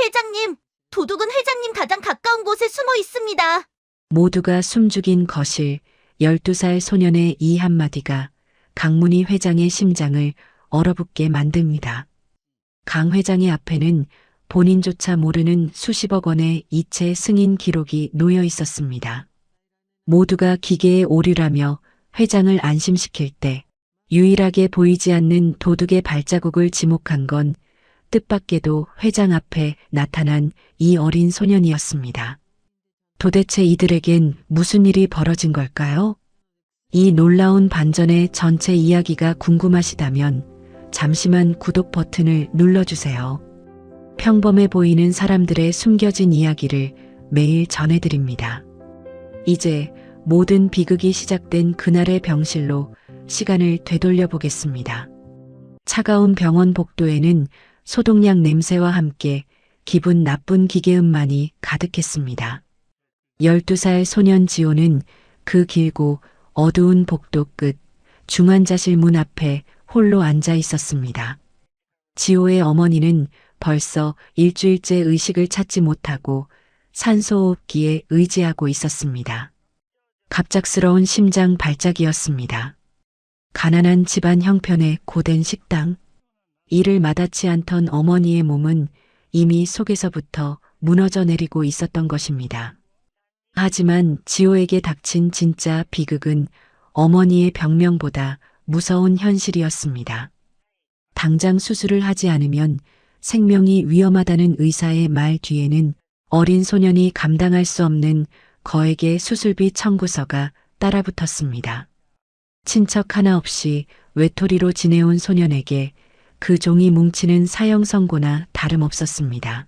회장님, 도둑은 회장님 가장 가까운 곳에 숨어 있습니다. 모두가 숨죽인 거실 12살 소년의 이 한마디가 강문희 회장의 심장을 얼어붙게 만듭니다. 강 회장의 앞에는 본인조차 모르는 수십억 원의 이체 승인 기록이 놓여 있었습니다. 모두가 기계의 오류라며 회장을 안심시킬 때 유일하게 보이지 않는 도둑의 발자국을 지목한 건 뜻밖에도 회장 앞에 나타난 이 어린 소년이었습니다. 도대체 이들에겐 무슨 일이 벌어진 걸까요? 이 놀라운 반전의 전체 이야기가 궁금하시다면 잠시만 구독 버튼을 눌러주세요. 평범해 보이는 사람들의 숨겨진 이야기를 매일 전해드립니다. 이제 모든 비극이 시작된 그날의 병실로 시간을 되돌려 보겠습니다. 차가운 병원 복도에는 소독약 냄새와 함께 기분 나쁜 기계음만이 가득했습니다. 12살 소년 지호는 그 길고 어두운 복도 끝 중환자실 문 앞에 홀로 앉아 있었습니다. 지호의 어머니는 벌써 일주일째 의식을 찾지 못하고 산소호흡기에 의지하고 있었습니다. 갑작스러운 심장 발작이었습니다. 가난한 집안 형편의 고된 식당. 이를 마다치 않던 어머니의 몸은 이미 속에서부터 무너져 내리고 있었던 것입니다. 하지만 지호에게 닥친 진짜 비극은 어머니의 병명보다 무서운 현실이었습니다. 당장 수술을 하지 않으면 생명이 위험하다는 의사의 말 뒤에는 어린 소년이 감당할 수 없는 거액의 수술비 청구서가 따라붙었습니다. 친척 하나 없이 외톨이로 지내온 소년에게 그 종이 뭉치는 사형 선고나 다름없었습니다.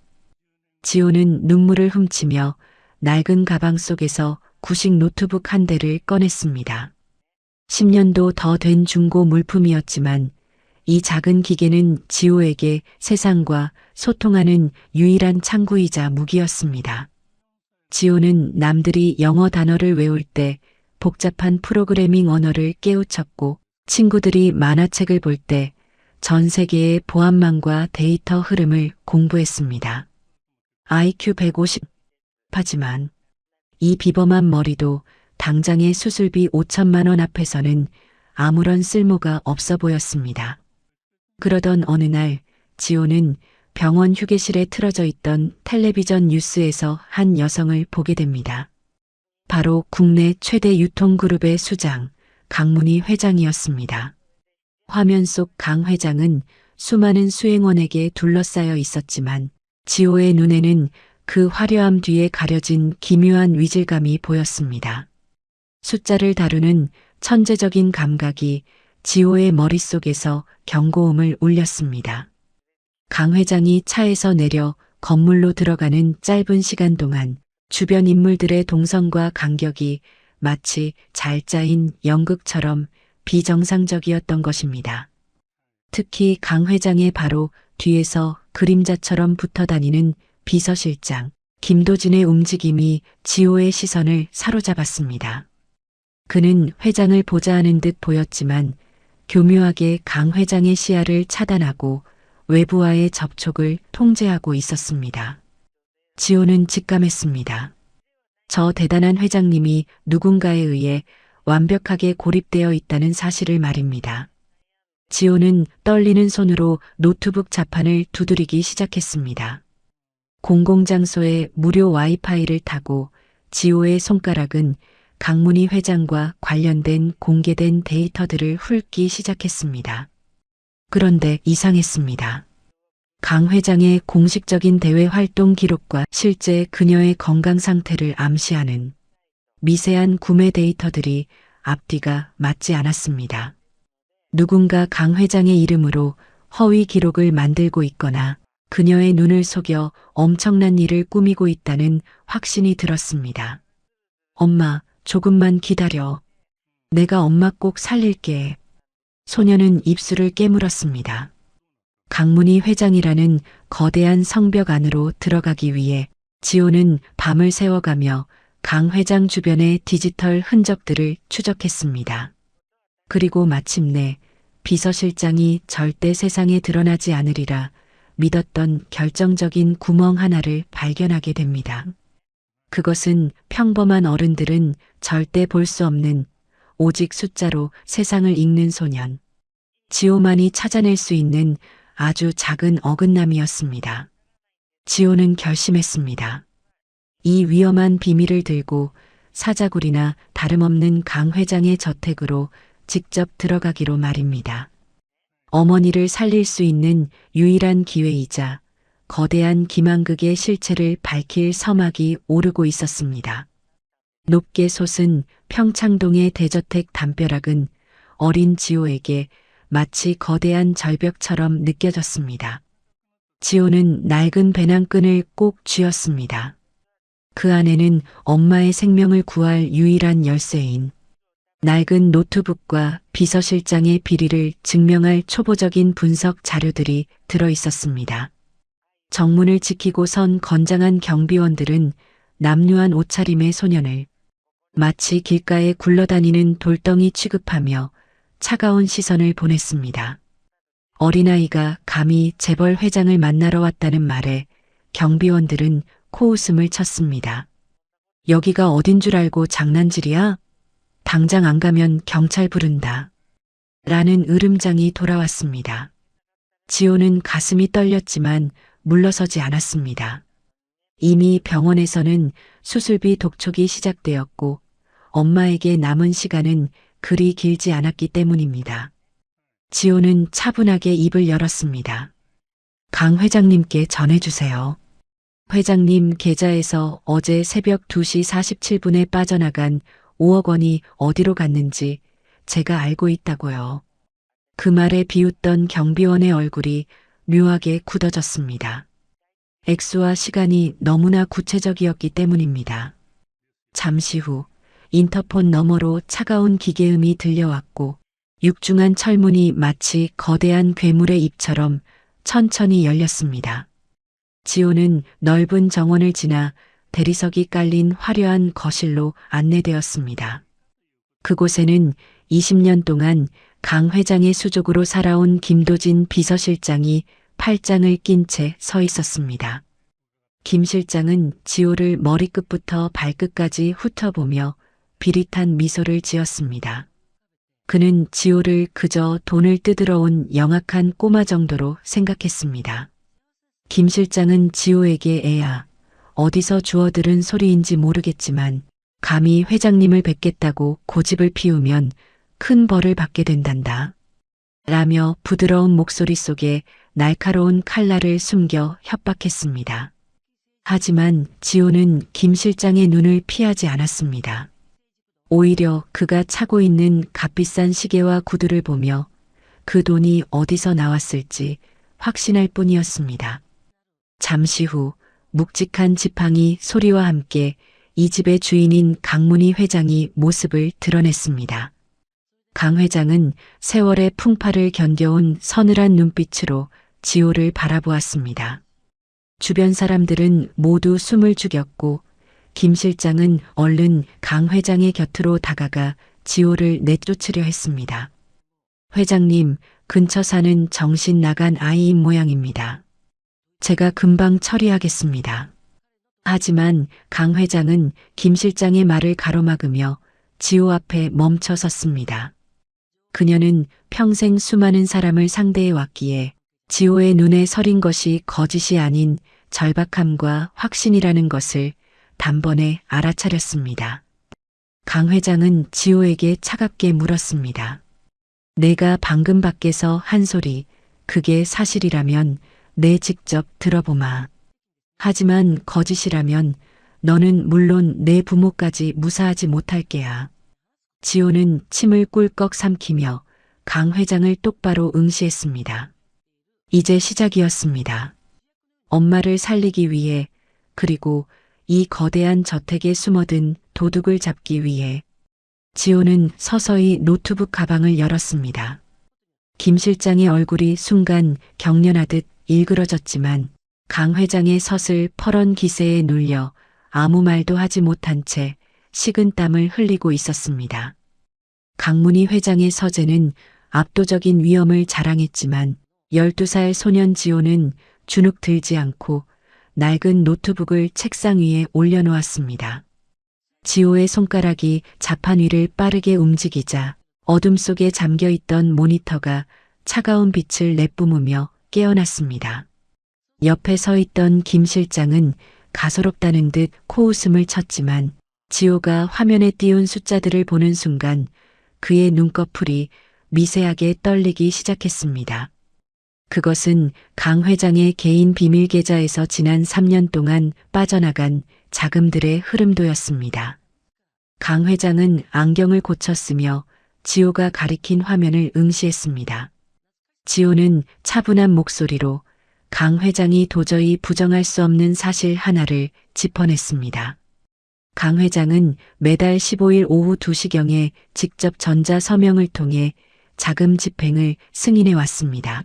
지호는 눈물을 훔치며 낡은 가방 속에서 구식 노트북 한 대를 꺼냈습니다. 10년도 더 된 중고 물품이었지만 이 작은 기계는 지호에게 세상과 소통하는 유일한 창구이자 무기였습니다. 지호는 남들이 영어 단어를 외울 때 복잡한 프로그래밍 언어를 깨우쳤고 친구들이 만화책을 볼 때 전 세계의 보안망과 데이터 흐름을 공부했습니다. IQ 150. 하지만 이 비범한 머리도 당장의 수술비 5천만 원 앞에서는 아무런 쓸모가 없어 보였습니다. 그러던 어느 날 지호는 병원 휴게실에 틀어져 있던 텔레비전 뉴스에서 한 여성을 보게 됩니다. 바로 국내 최대 유통그룹의 수장 강문희 회장이었습니다. 화면 속 강 회장은 수많은 수행원에게 둘러싸여 있었지만 지호의 눈에는 그 화려함 뒤에 가려진 기묘한 위질감이 보였습니다. 숫자를 다루는 천재적인 감각이 지호의 머릿속에서 경고음을 울렸습니다. 강 회장이 차에서 내려 건물로 들어가는 짧은 시간 동안 주변 인물들의 동선과 간격이 마치 잘 짜인 연극처럼 비정상적이었던 것입니다. 특히 강 회장의 바로 뒤에서 그림자처럼 붙어 다니는 비서실장 김도진의 움직임이 지호의 시선을 사로잡았습니다. 그는 회장을 보자 하는 듯 보였지만 교묘하게 강 회장의 시야를 차단하고 외부와의 접촉을 통제하고 있었습니다. 지호는 직감했습니다. 저 대단한 회장님이 누군가에 의해 완벽하게 고립되어 있다는 사실을 말입니다. 지호는 떨리는 손으로 노트북 자판을 두드리기 시작했습니다. 공공장소의 무료 와이파이를 타고 지호의 손가락은 강문희 회장과 관련된 공개된 데이터들을 훑기 시작했습니다. 그런데 이상했습니다. 강 회장의 공식적인 대외 활동 기록과 실제 그녀의 건강 상태를 암시하는 미세한 구매 데이터들이 앞뒤가 맞지 않았습니다. 누군가 강 회장의 이름으로 허위 기록을 만들고 있거나 그녀의 눈을 속여 엄청난 일을 꾸미고 있다는 확신이 들었습니다. 엄마, 조금만 기다려. 내가 엄마 꼭 살릴게. 소녀는 입술을 깨물었습니다. 강문희 회장이라는 거대한 성벽 안으로 들어가기 위해 지호는 밤을 새워가며 강 회장 주변의 디지털 흔적들을 추적했습니다. 그리고 마침내 비서실장이 절대 세상에 드러나지 않으리라 믿었던 결정적인 구멍 하나를 발견하게 됩니다. 그것은 평범한 어른들은 절대 볼 수 없는 오직 숫자로 세상을 읽는 소년. 지호만이 찾아낼 수 있는 아주 작은 어긋남이었습니다. 지호는 결심했습니다. 이 위험한 비밀을 들고 사자굴이나 다름없는 강 회장의 저택으로 직접 들어가기로 말입니다. 어머니를 살릴 수 있는 유일한 기회이자 거대한 기만극의 실체를 밝힐 서막이 오르고 있었습니다. 높게 솟은 평창동의 대저택 담벼락은 어린 지호에게 마치 거대한 절벽처럼 느껴졌습니다. 지호는 낡은 배낭끈을 꼭 쥐었습니다. 그 안에는 엄마의 생명을 구할 유일한 열쇠인 낡은 노트북과 비서실장의 비리를 증명할 초보적인 분석 자료들이 들어 있었습니다. 정문을 지키고 선 건장한 경비원들은 남루한 옷차림의 소년을 마치 길가에 굴러다니는 돌덩이 취급하며 차가운 시선을 보냈습니다. 어린아이가 감히 재벌 회장을 만나러 왔다는 말에 경비원들은 코웃음을 쳤습니다. 여기가 어딘 줄 알고 장난질이야? 당장 안 가면 경찰 부른다. 라는 으름장이 돌아왔습니다. 지호는 가슴이 떨렸지만 물러서지 않았습니다. 이미 병원에서는 수술비 독촉이 시작되었고 엄마에게 남은 시간은 그리 길지 않았기 때문입니다. 지호는 차분하게 입을 열었습니다. 강 회장님께 전해주세요. 회장님 계좌에서 어제 새벽 2시 47분에 빠져나간 5억 원이 어디로 갔는지 제가 알고 있다고요. 그 말에 비웃던 경비원의 얼굴이 묘하게 굳어졌습니다. 액수와 시간이 너무나 구체적이었기 때문입니다. 잠시 후 인터폰 너머로 차가운 기계음이 들려왔고 육중한 철문이 마치 거대한 괴물의 입처럼 천천히 열렸습니다. 지호는 넓은 정원을 지나 대리석이 깔린 화려한 거실로 안내되었습니다. 그곳에는 20년 동안 강 회장의 수족으로 살아온 김도진 비서실장이 팔짱을 낀 채 서 있었습니다. 김 실장은 지호를 머리끝부터 발끝까지 훑어보며 비릿한 미소를 지었습니다. 그는 지호를 그저 돈을 뜯으러 온 영악한 꼬마 정도로 생각했습니다. 김 실장은 지호에게 애야, 어디서 주워들은 소리인지 모르겠지만 감히 회장님을 뵙겠다고 고집을 피우면 큰 벌을 받게 된단다. 라며 부드러운 목소리 속에 날카로운 칼날을 숨겨 협박했습니다. 하지만 지호는 김 실장의 눈을 피하지 않았습니다. 오히려 그가 차고 있는 값비싼 시계와 구두를 보며 그 돈이 어디서 나왔을지 확신할 뿐이었습니다. 잠시 후 묵직한 지팡이 소리와 함께 이 집의 주인인 강문희 회장이 모습을 드러냈습니다. 강 회장은 세월의 풍파를 견뎌온 서늘한 눈빛으로 지호를 바라보았습니다. 주변 사람들은 모두 숨을 죽였고 김 실장은 얼른 강 회장의 곁으로 다가가 지호를 내쫓으려 했습니다. 회장님, 근처 사는 정신 나간 아이인 모양입니다. 제가 금방 처리하겠습니다. 하지만 강 회장은 김 실장의 말을 가로막으며 지호 앞에 멈춰 섰습니다. 그녀는 평생 수많은 사람을 상대해 왔기에 지호의 눈에 서린 것이 거짓이 아닌 절박함과 확신이라는 것을 단번에 알아차렸습니다. 강 회장은 지호에게 차갑게 물었습니다. 내가 방금 밖에서 한 소리, 그게 사실이라면 내 직접 들어보마. 하지만 거짓이라면 너는 물론 내 부모까지 무사하지 못할 게야. 지호는 침을 꿀꺽 삼키며 강 회장을 똑바로 응시했습니다. 이제 시작이었습니다. 엄마를 살리기 위해, 그리고 이 거대한 저택에 숨어든 도둑을 잡기 위해 지호는 서서히 노트북 가방을 열었습니다. 김 실장의 얼굴이 순간 경련하듯 일그러졌지만 강 회장의 서슬 퍼런 기세에 눌려 아무 말도 하지 못한 채 식은 땀을 흘리고 있었습니다. 강문희 회장의 서재는 압도적인 위엄을 자랑했지만 12살 소년 지호는 주눅 들지 않고 낡은 노트북을 책상 위에 올려놓았습니다. 지호의 손가락이 자판 위를 빠르게 움직이자 어둠 속에 잠겨있던 모니터가 차가운 빛을 내뿜으며 깨어났습니다. 옆에 서 있던 김 실장은 가소롭다는 듯 코웃음을 쳤지만 지호가 화면에 띄운 숫자들을 보는 순간 그의 눈꺼풀이 미세하게 떨리기 시작했습니다. 그것은 강 회장의 개인 비밀 계좌에서 지난 3년 동안 빠져나간 자금들의 흐름도였습니다. 강 회장은 안경을 고쳤으며 지호가 가리킨 화면을 응시했습니다. 지호는 차분한 목소리로 강 회장이 도저히 부정할 수 없는 사실 하나를 짚어냈습니다. 강 회장은 매달 15일 오후 2시경에 직접 전자 서명을 통해 자금 집행을 승인해 왔습니다.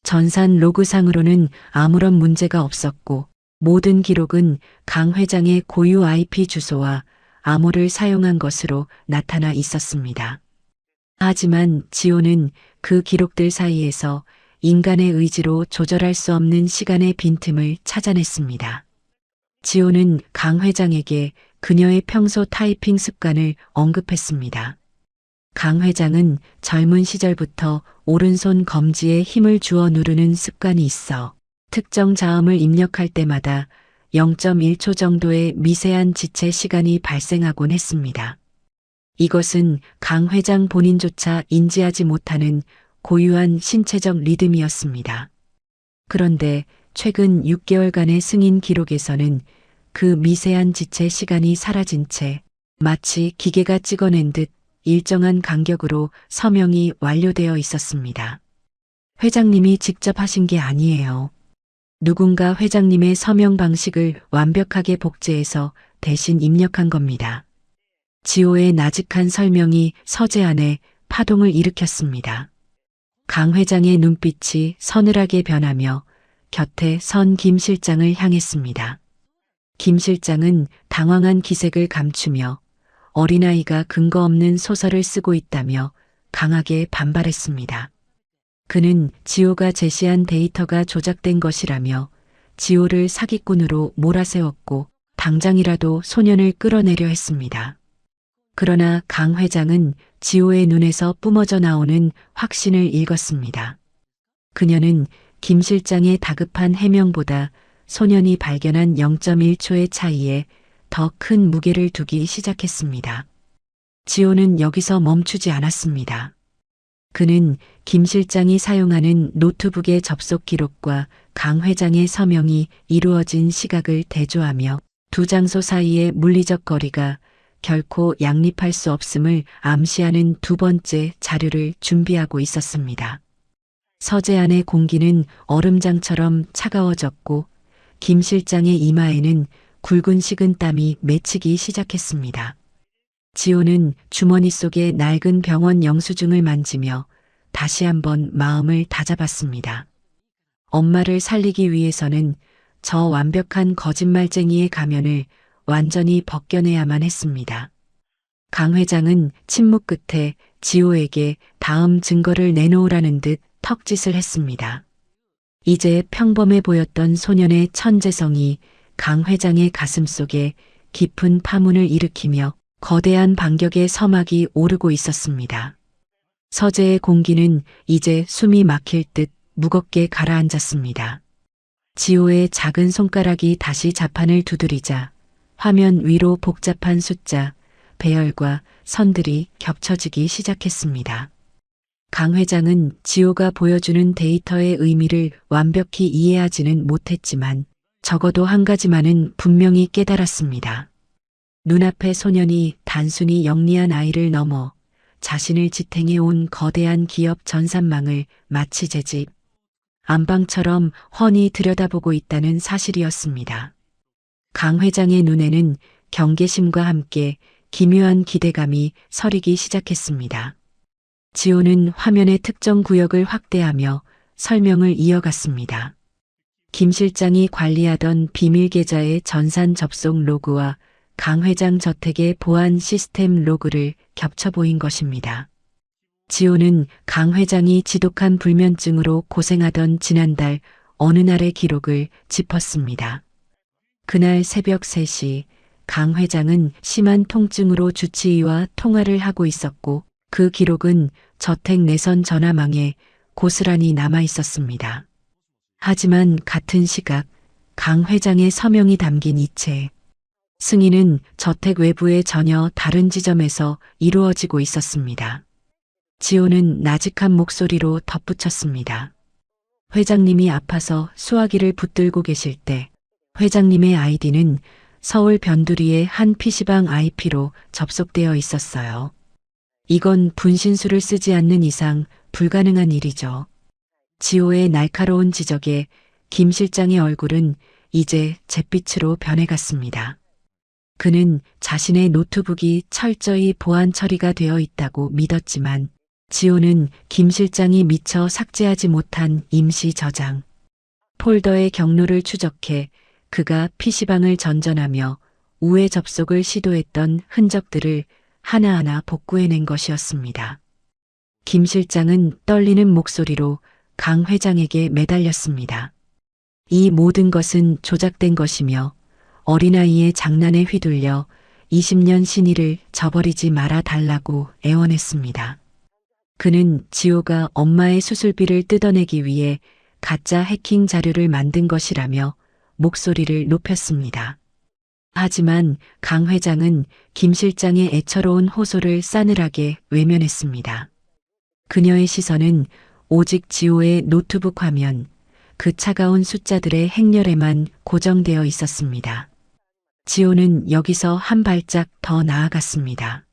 전산 로그상으로는 아무런 문제가 없었고 모든 기록은 강 회장의 고유 IP 주소와 암호를 사용한 것으로 나타나 있었습니다. 하지만 지호는 그 기록들 사이에서 인간의 의지로 조절할 수 없는 시간의 빈틈을 찾아냈습니다. 지호는 강 회장에게 그녀의 평소 타이핑 습관을 언급했습니다. 강 회장은 젊은 시절부터 오른손 검지에 힘을 주어 누르는 습관이 있어 특정 자음을 입력할 때마다 0.1초 정도의 미세한 지체 시간이 발생하곤 했습니다. 이것은 강 회장 본인조차 인지하지 못하는 고유한 신체적 리듬이었습니다. 그런데 최근 6개월간의 승인 기록에서는 그 미세한 지체 시간이 사라진 채 마치 기계가 찍어낸 듯 일정한 간격으로 서명이 완료되어 있었습니다. 회장님이 직접 하신 게 아니에요. 누군가 회장님의 서명 방식을 완벽하게 복제해서 대신 입력한 겁니다. 지호의 나직한 설명이 서재 안에 파동을 일으켰습니다. 강 회장의 눈빛이 서늘하게 변하며 곁에 선 김 실장을 향했습니다. 김 실장은 당황한 기색을 감추며 어린아이가 근거 없는 소설을 쓰고 있다며 강하게 반발했습니다. 그는 지호가 제시한 데이터가 조작된 것이라며 지호를 사기꾼으로 몰아세웠고 당장이라도 소년을 끌어내려 했습니다. 그러나 강 회장은 지호의 눈에서 뿜어져 나오는 확신을 읽었습니다. 그녀는 김 실장의 다급한 해명보다 소년이 발견한 0.1초의 차이에 더 큰 무게를 두기 시작했습니다. 지호는 여기서 멈추지 않았습니다. 그는 김 실장이 사용하는 노트북의 접속 기록과 강 회장의 서명이 이루어진 시각을 대조하며 두 장소 사이의 물리적 거리가 결코 양립할 수 없음을 암시하는 두 번째 자료를 준비하고 있었습니다. 서재 안의 공기는 얼음장처럼 차가워졌고 김 실장의 이마에는 굵은 식은땀이 맺히기 시작했습니다. 지호는 주머니 속의 낡은 병원 영수증을 만지며 다시 한번 마음을 다잡았습니다. 엄마를 살리기 위해서는 저 완벽한 거짓말쟁이의 가면을 완전히 벗겨내야만 했습니다. 강 회장은 침묵 끝에 지호에게 다음 증거를 내놓으라는 듯 턱짓을 했습니다. 이제 평범해 보였던 소년의 천재성이 강 회장의 가슴속에 깊은 파문을 일으키며 거대한 반격의 서막이 오르고 있었습니다. 서재의 공기는 이제 숨이 막힐 듯 무겁게 가라앉았습니다. 지호의 작은 손가락이 다시 자판을 두드리자 화면 위로 복잡한 숫자, 배열과 선들이 겹쳐지기 시작했습니다. 강 회장은 지호가 보여주는 데이터의 의미를 완벽히 이해하지는 못했지만 적어도 한 가지만은 분명히 깨달았습니다. 눈앞의 소년이 단순히 영리한 아이를 넘어 자신을 지탱해 온 거대한 기업 전산망을 마치 제 집 안방처럼 훤히 들여다보고 있다는 사실이었습니다. 강 회장의 눈에는 경계심과 함께 기묘한 기대감이 서리기 시작했습니다. 지호는 화면의 특정 구역을 확대하며 설명을 이어갔습니다. 김 실장이 관리하던 비밀 계좌의 전산 접속 로그와 강 회장 저택의 보안 시스템 로그를 겹쳐 보인 것입니다. 지호는 강 회장이 지독한 불면증으로 고생하던 지난달 어느 날의 기록을 짚었습니다. 그날 새벽 3시 강 회장은 심한 통증으로 주치의와 통화를 하고 있었고 그 기록은 저택 내선 전화망에 고스란히 남아 있었습니다. 하지만 같은 시각 강 회장의 서명이 담긴 이체 승인은 저택 외부의 전혀 다른 지점에서 이루어지고 있었습니다. 지호는 나직한 목소리로 덧붙였습니다. 회장님이 아파서 수화기를 붙들고 계실 때 회장님의 아이디는 서울 변두리의 한 PC방 IP로 접속되어 있었어요. 이건 분신술을 쓰지 않는 이상 불가능한 일이죠. 지호의 날카로운 지적에 김 실장의 얼굴은 이제 잿빛으로 변해갔습니다. 그는 자신의 노트북이 철저히 보안 처리가 되어 있다고 믿었지만 지호는 김 실장이 미처 삭제하지 못한 임시 저장 폴더의 경로를 추적해 그가 PC방을 전전하며 우회 접속을 시도했던 흔적들을 하나하나 복구해낸 것이었습니다. 김 실장은 떨리는 목소리로 강 회장에게 매달렸습니다. 이 모든 것은 조작된 것이며 어린아이의 장난에 휘둘려 20년 신의를 저버리지 말아 달라고 애원했습니다. 그는 지호가 엄마의 수술비를 뜯어내기 위해 가짜 해킹 자료를 만든 것이라며 목소리를 높였습니다. 하지만 강 회장은 김 실장의 애처로운 호소를 싸늘하게 외면했습니다. 그녀의 시선은 오직 지호의 노트북 화면, 그 차가운 숫자들의 행렬에만 고정되어 있었습니다. 지호는 여기서 한 발짝 더 나아갔습니다.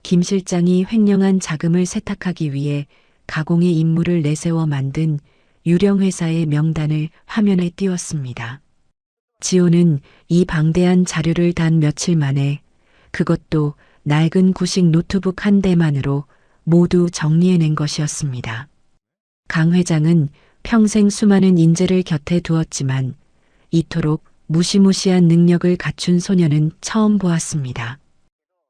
김 실장이 횡령한 자금을 세탁하기 위해 가공의 임무를 내세워 만든 유령 회사의 명단을 화면에 띄웠습니다. 지호는 이 방대한 자료를 단 며칠 만에 그것도 낡은 구식 노트북 한 대만으로 모두 정리해낸 것이었습니다. 강 회장은 평생 수많은 인재를 곁에 두었지만 이토록 무시무시한 능력을 갖춘 소년은 처음 보았습니다.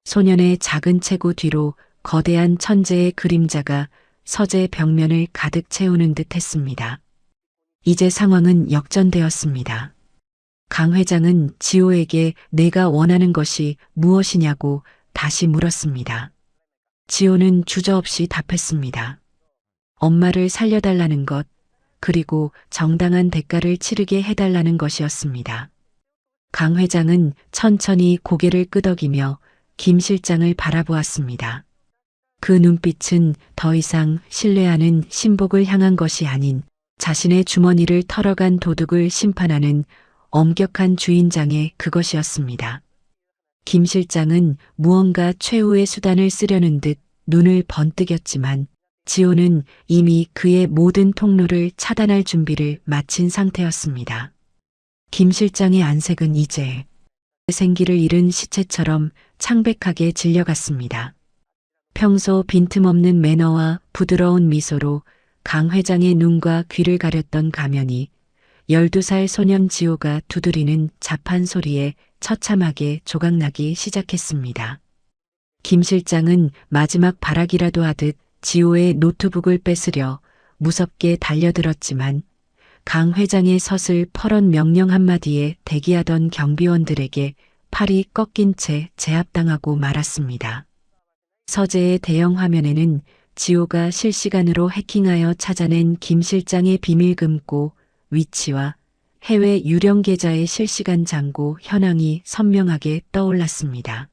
소년의 작은 체구 뒤로 거대한 천재의 그림자가 서재 벽면을 가득 채우는 듯 했습니다. 이제 상황은 역전되었습니다. 강 회장은 지호에게 내가 원하는 것이 무엇이냐고 다시 물었습니다. 지호는 주저없이 답했습니다. 엄마를 살려달라는 것, 그리고 정당한 대가를 치르게 해달라는 것이었습니다. 강 회장은 천천히 고개를 끄덕이며 김 실장을 바라보았습니다. 그 눈빛은 더 이상 신뢰하는 신복을 향한 것이 아닌 자신의 주머니를 털어간 도둑을 심판하는 엄격한 주인장의 그것이었습니다. 김 실장은 무언가 최후의 수단을 쓰려는 듯 눈을 번뜩였지만 지호는 이미 그의 모든 통로를 차단할 준비를 마친 상태였습니다. 김 실장의 안색은 이제 생기를 잃은 시체처럼 창백하게 질려갔습니다. 평소 빈틈없는 매너와 부드러운 미소로 강 회장의 눈과 귀를 가렸던 가면이 12살 소년 지호가 두드리는 자판 소리에 처참하게 조각나기 시작했습니다. 김 실장은 마지막 발악이라도 하듯 지호의 노트북을 뺏으려 무섭게 달려들었지만 강 회장의 서슬 퍼런 명령 한마디에 대기하던 경비원들에게 팔이 꺾인 채 제압당하고 말았습니다. 서재의 대형 화면에는 지호가 실시간으로 해킹하여 찾아낸 김 실장의 비밀 금고 위치와 해외 유령 계좌의 실시간 잔고 현황이 선명하게 떠올랐습니다.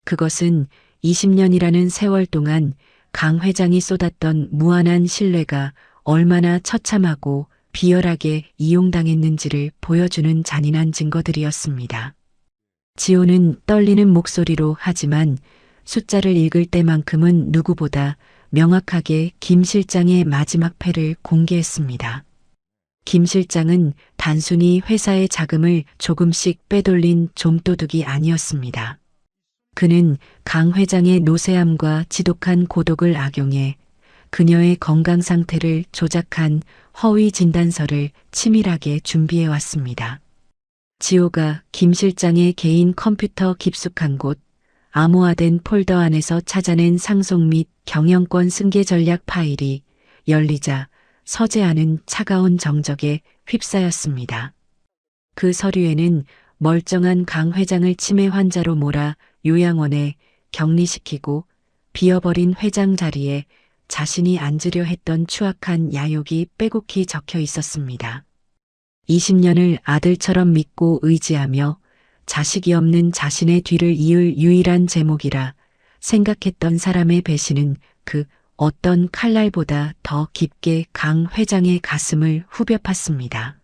그것은 20년이라는 세월 동안 강 회장이 쏟았던 무한한 신뢰가 얼마나 처참하고 비열하게 이용당했는지를 보여주는 잔인한 증거들이었습니다. 지호는 떨리는 목소리로 하지만 숫자를 읽을 때만큼은 누구보다 명확하게 김 실장의 마지막 패를 공개했습니다. 김 실장은 단순히 회사의 자금을 조금씩 빼돌린 좀도둑이 아니었습니다. 그는 강 회장의 노쇠함과 지독한 고독을 악용해 그녀의 건강 상태를 조작한 허위 진단서를 치밀하게 준비해 왔습니다. 지호가 김 실장의 개인 컴퓨터 깊숙한 곳, 암호화된 폴더 안에서 찾아낸 상속 및 경영권 승계 전략 파일이 열리자 서재하는 차가운 정적에 휩싸였습니다. 그 서류에는 멀쩡한 강 회장을 치매 환자로 몰아 요양원에 격리시키고 비어버린 회장 자리에 자신이 앉으려 했던 추악한 야욕이 빼곡히 적혀 있었습니다. 20년을 아들처럼 믿고 의지하며 자식이 없는 자신의 뒤를 이을 유일한 제목이라 생각했던 사람의 배신은 그 어떤 칼날보다 더 깊게 강 회장의 가슴을 후벼 팠습니다.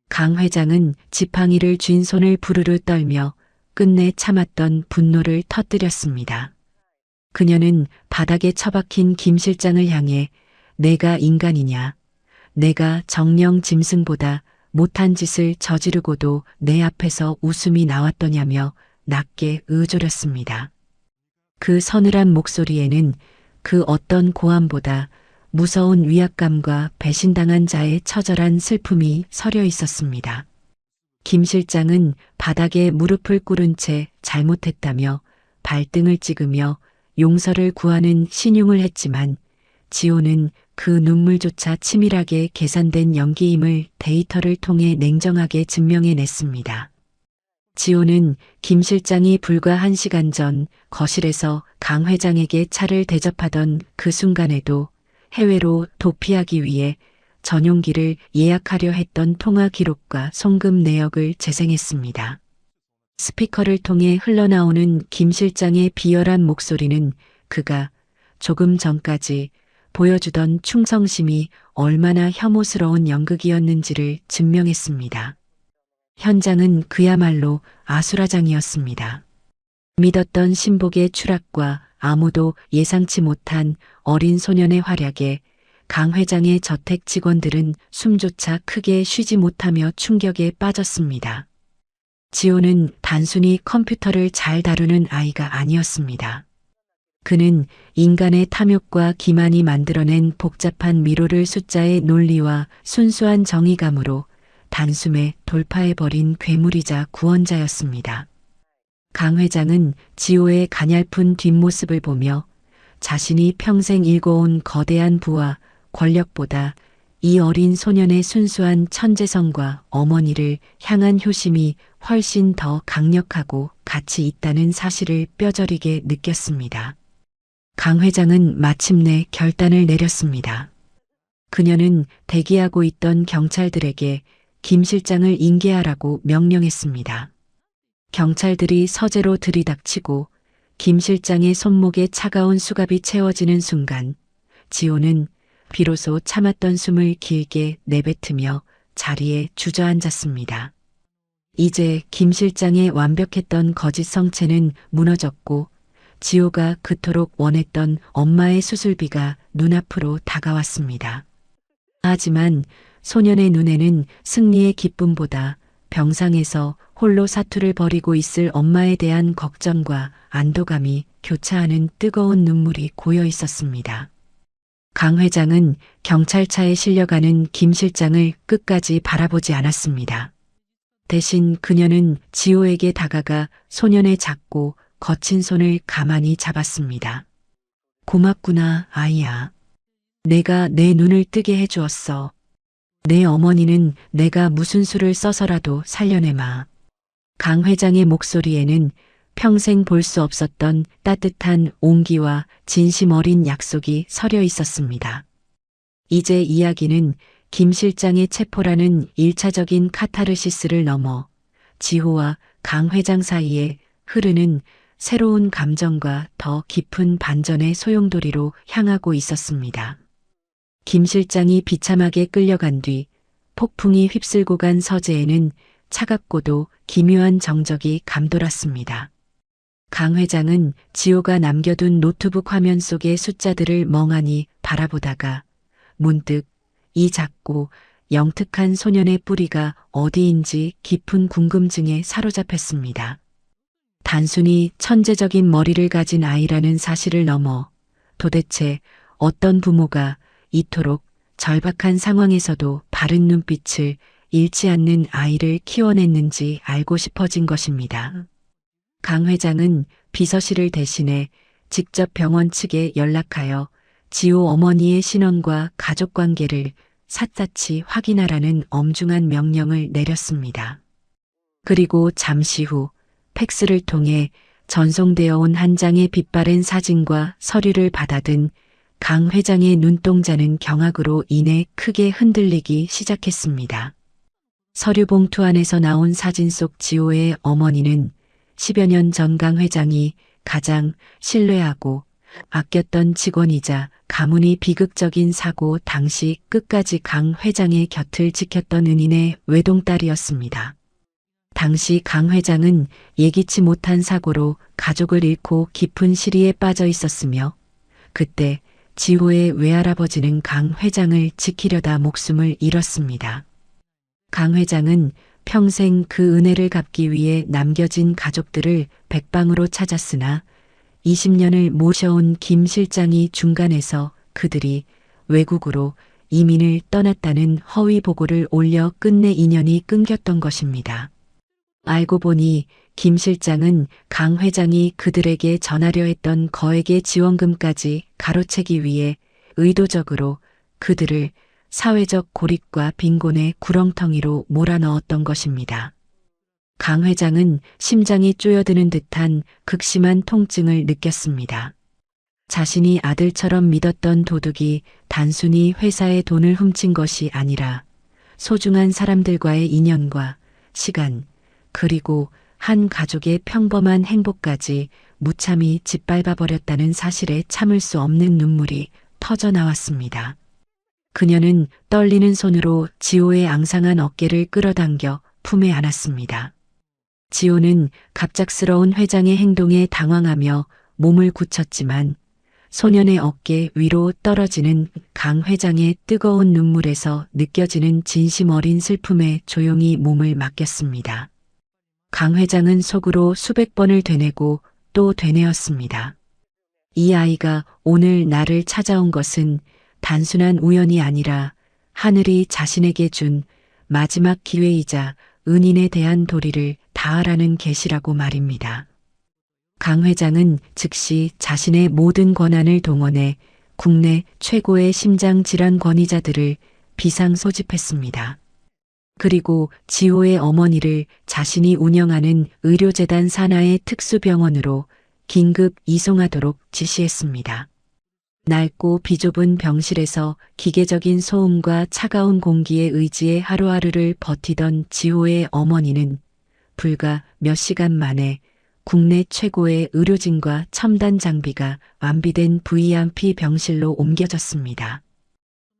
강 회장은 지팡이를 쥔 손을 부르르 떨며 끝내 참았던 분노를 터뜨렸습니다. 그녀는 바닥에 처박힌 김 실장을 향해 내가 인간이냐, 내가 정령 짐승보다 못한 짓을 저지르고도 내 앞에서 웃음이 나왔더냐며 낮게 의조렸습니다. 그 서늘한 목소리에는 그 어떤 고함보다 무서운 위압감과 배신당한 자의 처절한 슬픔이 서려 있었습니다. 김 실장은 바닥에 무릎을 꿇은 채 잘못했다며 발등을 찍으며 용서를 구하는 신용을 했지만 지호는 그 눈물조차 치밀하게 계산된 연기임을 데이터를 통해 냉정하게 증명해냈습니다. 지호는 김 실장이 불과 1시간 전 거실에서 강 회장에게 차를 대접하던 그 순간에도 해외로 도피하기 위해 전용기를 예약하려 했던 통화 기록과 송금 내역을 재생했습니다. 스피커를 통해 흘러나오는 김 실장의 비열한 목소리는 그가 조금 전까지 보여주던 충성심이 얼마나 혐오스러운 연극이었는지를 증명했습니다. 현장은 그야말로 아수라장이었습니다. 믿었던 신복의 추락과 아무도 예상치 못한 어린 소년의 활약에 강 회장의 저택 직원들은 숨조차 크게 쉬지 못하며 충격에 빠졌습니다. 지호는 단순히 컴퓨터를 잘 다루는 아이가 아니었습니다. 그는 인간의 탐욕과 기만이 만들어낸 복잡한 미로를 숫자의 논리와 순수한 정의감으로 단숨에 돌파해버린 괴물이자 구원자였습니다. 강 회장은 지호의 가냘픈 뒷모습을 보며 자신이 평생 일궈온 거대한 부와 권력보다 이 어린 소년의 순수한 천재성과 어머니를 향한 효심이 훨씬 더 강력하고 가치 있다는 사실을 뼈저리게 느꼈습니다. 강 회장은 마침내 결단을 내렸습니다. 그녀는 대기하고 있던 경찰들에게 김 실장을 인계하라고 명령했습니다. 경찰들이 서재로 들이닥치고 김 실장의 손목에 차가운 수갑이 채워지는 순간 지호는 비로소 참았던 숨을 길게 내뱉으며 자리에 주저앉았습니다. 이제 김 실장의 완벽했던 거짓 성체는 무너졌고 지호가 그토록 원했던 엄마의 수술비가 눈앞으로 다가왔습니다. 하지만 소년의 눈에는 승리의 기쁨보다 병상에서 홀로 사투를 벌이고 있을 엄마에 대한 걱정과 안도감이 교차하는 뜨거운 눈물이 고여 있었습니다. 강 회장은 경찰차에 실려가는 김 실장을 끝까지 바라보지 않았습니다. 대신 그녀는 지호에게 다가가 소년의 작고 거친 손을 가만히 잡았습니다. 고맙구나, 아이야. 내가 내 눈을 뜨게 해주었어. 내 어머니는 내가 무슨 수를 써서라도 살려내마. 강 회장의 목소리에는 평생 볼 수 없었던 따뜻한 온기와 진심 어린 약속이 서려 있었습니다. 이제 이야기는 김 실장의 체포라는 1차적인 카타르시스를 넘어 지호와 강 회장 사이에 흐르는 새로운 감정과 더 깊은 반전의 소용돌이로 향하고 있었습니다. 김 실장이 비참하게 끌려간 뒤 폭풍이 휩쓸고 간 서재에는 차갑고도 기묘한 정적이 감돌았습니다. 강 회장은 지호가 남겨둔 노트북 화면 속의 숫자들을 멍하니 바라보다가 문득 이 작고 영특한 소년의 뿌리가 어디인지 깊은 궁금증에 사로잡혔습니다. 단순히 천재적인 머리를 가진 아이라는 사실을 넘어 도대체 어떤 부모가 이토록 절박한 상황에서도 바른 눈빛을 잃지 않는 아이를 키워냈는지 알고 싶어진 것입니다. 강 회장은 비서실을 대신해 직접 병원 측에 연락하여 지호 어머니의 신원과 가족관계를 샅샅이 확인하라는 엄중한 명령을 내렸습니다. 그리고 잠시 후 팩스를 통해 전송되어 온 한 장의 빛바랜 사진과 서류를 받아든 강 회장의 눈동자는 경악으로 인해 크게 흔들리기 시작했습니다. 서류 봉투 안에서 나온 사진 속 지호의 어머니는 10여 년 전 강 회장이 가장 신뢰하고 아꼈던 직원이자 가문이 비극적인 사고 당시 끝까지 강 회장의 곁을 지켰던 은인의 외동딸이었습니다. 당시 강 회장은 예기치 못한 사고로 가족을 잃고 깊은 시리에 빠져 있었으며 그때 지호의 외할아버지는 강 회장을 지키려다 목숨을 잃었습니다. 강 회장은 평생 그 은혜를 갚기 위해 남겨진 가족들을 백방으로 찾았으나 20년을 모셔온 김 실장이 중간에서 그들이 외국으로 이민을 떠났다는 허위 보고를 올려 끝내 인연이 끊겼던 것입니다. 알고 보니 김 실장은 강 회장이 그들에게 전하려 했던 거액의 지원금까지 가로채기 위해 의도적으로 그들을 사회적 고립과 빈곤의 구렁텅이로 몰아넣었던 것입니다. 강 회장은 심장이 쪼여드는 듯한 극심한 통증을 느꼈습니다. 자신이 아들처럼 믿었던 도둑이 단순히 회사의 돈을 훔친 것이 아니라 소중한 사람들과의 인연과 시간, 그리고 한 가족의 평범한 행복까지 무참히 짓밟아버렸다는 사실에 참을 수 없는 눈물이 터져 나왔습니다. 그녀는 떨리는 손으로 지호의 앙상한 어깨를 끌어당겨 품에 안았습니다. 지호는 갑작스러운 회장의 행동에 당황하며 몸을 굳혔지만 소년의 어깨 위로 떨어지는 강 회장의 뜨거운 눈물에서 느껴지는 진심 어린 슬픔에 조용히 몸을 맡겼습니다. 강 회장은 속으로 수백 번을 되뇌고 또 되뇌었습니다. 이 아이가 오늘 나를 찾아온 것은 단순한 우연이 아니라 하늘이 자신에게 준 마지막 기회이자 은인에 대한 도리를 다하라는 계시라고 말입니다. 강 회장은 즉시 자신의 모든 권한을 동원해 국내 최고의 심장질환 권위자들을 비상 소집했습니다. 그리고 지호의 어머니를 자신이 운영하는 의료재단 산하의 특수병원으로 긴급 이송하도록 지시했습니다. 낡고 비좁은 병실에서 기계적인 소음과 차가운 공기에 의지해 하루하루를 버티던 지호의 어머니는 불과 몇 시간 만에 국내 최고의 의료진과 첨단 장비가 완비된 V&P 병실로 옮겨졌습니다.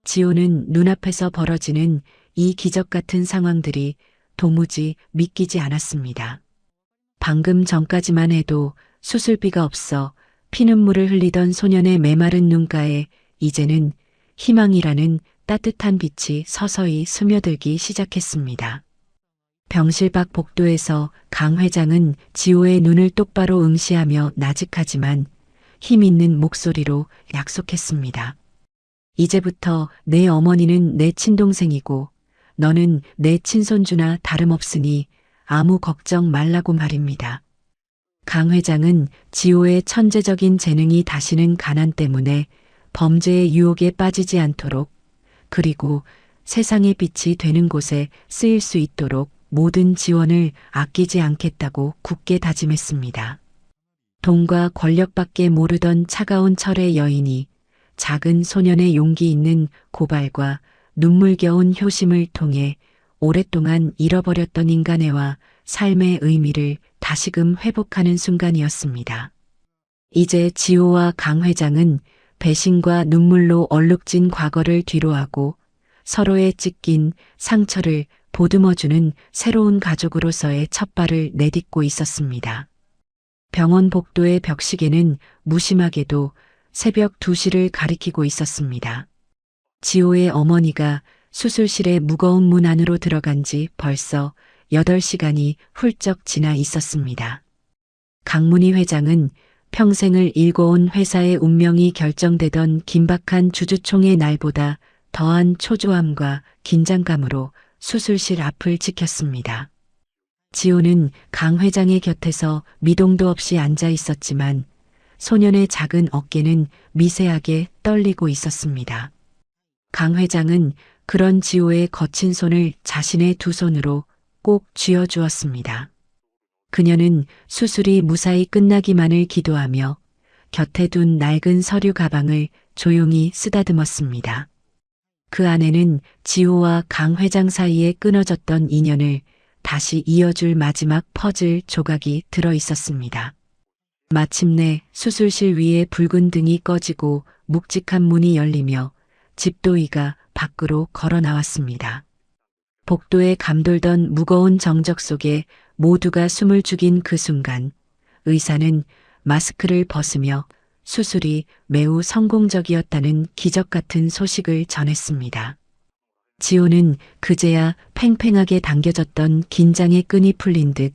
지호는 눈앞에서 벌어지는 이 기적 같은 상황들이 도무지 믿기지 않았습니다. 방금 전까지만 해도 수술비가 없어 피눈물을 흘리던 소년의 메마른 눈가에 이제는 희망이라는 따뜻한 빛이 서서히 스며들기 시작했습니다. 병실 밖 복도에서 강 회장은 지호의 눈을 똑바로 응시하며 나직하지만 힘 있는 목소리로 약속했습니다. 이제부터 내 어머니는 내 친동생이고 너는 내 친손주나 다름없으니 아무 걱정 말라고 말입니다. 강 회장은 지호의 천재적인 재능이 다시는 가난 때문에 범죄의 유혹에 빠지지 않도록 그리고 세상의 빛이 되는 곳에 쓰일 수 있도록 모든 지원을 아끼지 않겠다고 굳게 다짐했습니다. 돈과 권력밖에 모르던 차가운 철의 여인이 작은 소년의 용기 있는 고발과 눈물겨운 효심을 통해 오랫동안 잃어버렸던 인간애와 삶의 의미를 다시금 회복하는 순간이었습니다. 이제 지호와 강 회장은 배신과 눈물로 얼룩진 과거를 뒤로하고 서로의 찢긴 상처를 보듬어주는 새로운 가족으로서의 첫발을 내딛고 있었습니다. 병원 복도의 벽시계는 무심하게도 새벽 2시를 가리키고 있었습니다. 지호의 어머니가 수술실의 무거운 문 안으로 들어간 지 벌써 8시간이 훌쩍 지나 있었습니다. 강문희 회장은 평생을 일궈온 회사의 운명이 결정되던 긴박한 주주총회 날보다 더한 초조함과 긴장감으로 수술실 앞을 지켰습니다. 지호는 강 회장의 곁에서 미동도 없이 앉아 있었지만 소년의 작은 어깨는 미세하게 떨리고 있었습니다. 강 회장은 그런 지호의 거친 손을 자신의 두 손으로 꼭 쥐어주었습니다. 그녀는 수술이 무사히 끝나기만을 기도하며 곁에 둔 낡은 서류 가방을 조용히 쓰다듬었습니다. 그 안에는 지호와 강 회장 사이에 끊어졌던 인연을 다시 이어줄 마지막 퍼즐 조각이 들어 있었습니다. 마침내 수술실 위에 붉은 등이 꺼지고 묵직한 문이 열리며 집도이가 밖으로 걸어 나왔습니다. 복도에 감돌던 무거운 정적 속에 모두가 숨을 죽인 그 순간 의사는 마스크를 벗으며 수술이 매우 성공적이었다는 기적 같은 소식을 전했습니다. 지호는 그제야 팽팽하게 당겨졌던 긴장의 끈이 풀린 듯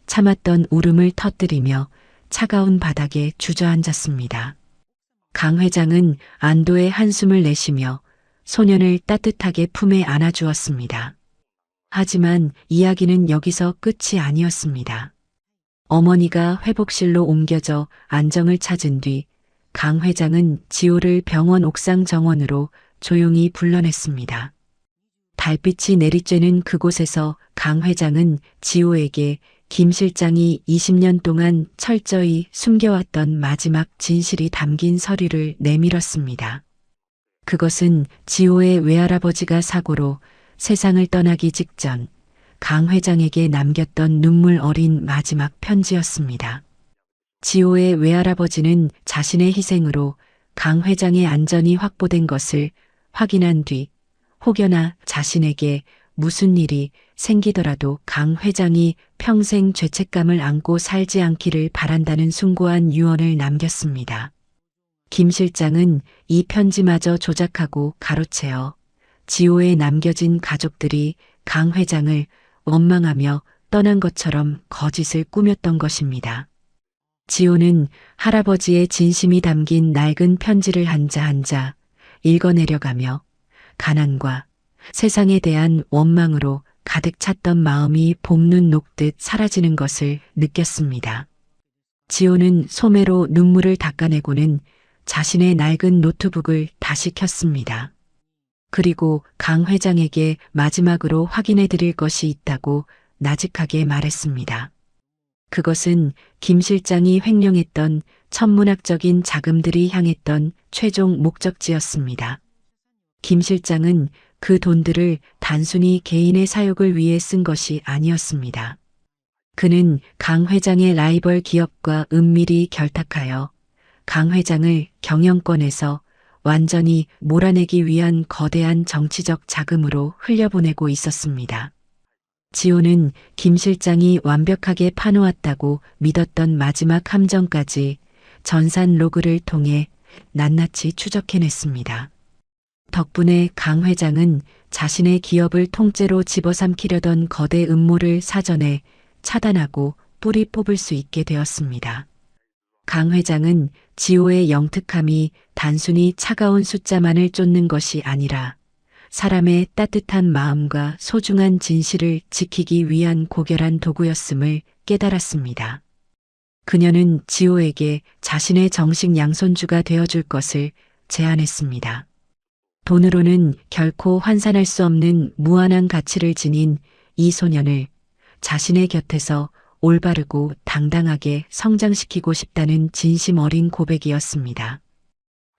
참았던 울음을 터뜨리며 차가운 바닥에 주저앉았습니다. 강 회장은 안도의 한숨을 내쉬며 소년을 따뜻하게 품에 안아주었습니다. 하지만 이야기는 여기서 끝이 아니었습니다. 어머니가 회복실로 옮겨져 안정을 찾은 뒤 강 회장은 지호를 병원 옥상 정원으로 조용히 불러냈습니다. 달빛이 내리쬐는 그곳에서 강 회장은 지호에게 김 실장이 20년 동안 철저히 숨겨왔던 마지막 진실이 담긴 서류를 내밀었습니다. 그것은 지호의 외할아버지가 사고로 세상을 떠나기 직전 강 회장에게 남겼던 눈물 어린 마지막 편지였습니다. 지호의 외할아버지는 자신의 희생으로 강 회장의 안전이 확보된 것을 확인한 뒤 혹여나 자신에게 무슨 일이 생기더라도 강 회장이 평생 죄책감을 안고 살지 않기를 바란다는 숭고한 유언을 남겼습니다. 김 실장은 이 편지마저 조작하고 가로채어 지호에 남겨진 가족들이 강 회장을 원망하며 떠난 것처럼 거짓을 꾸몄던 것입니다. 지호는 할아버지의 진심이 담긴 낡은 편지를 한자 한자 읽어내려가며 가난과 세상에 대한 원망으로 가득 찼던 마음이 봄눈 녹듯 사라지는 것을 느꼈습니다. 지호는 소매로 눈물을 닦아내고는 자신의 낡은 노트북을 다시 켰습니다. 그리고 강 회장에게 마지막으로 확인해 드릴 것이 있다고 나직하게 말했습니다. 그것은 김 실장이 횡령했던 천문학적인 자금들이 향했던 최종 목적지였습니다. 김 실장은 그 돈들을 단순히 개인의 사욕을 위해 쓴 것이 아니었습니다. 그는 강 회장의 라이벌 기업과 은밀히 결탁하여 강 회장을 경영권에서 완전히 몰아내기 위한 거대한 정치적 자금으로 흘려보내고 있었습니다. 지호는 김 실장이 완벽하게 파놓았다고 믿었던 마지막 함정까지 전산 로그를 통해 낱낱이 추적해냈습니다. 덕분에 강 회장은 자신의 기업을 통째로 집어삼키려던 거대 음모를 사전에 차단하고 뿌리 뽑을 수 있게 되었습니다. 강 회장은 지호의 영특함이 단순히 차가운 숫자만을 쫓는 것이 아니라 사람의 따뜻한 마음과 소중한 진실을 지키기 위한 고결한 도구였음을 깨달았습니다. 그녀는 지호에게 자신의 정식 양손주가 되어줄 것을 제안했습니다. 돈으로는 결코 환산할 수 없는 무한한 가치를 지닌 이 소년을 자신의 곁에서 올바르고 당당하게 성장시키고 싶다는 진심 어린 고백이었습니다.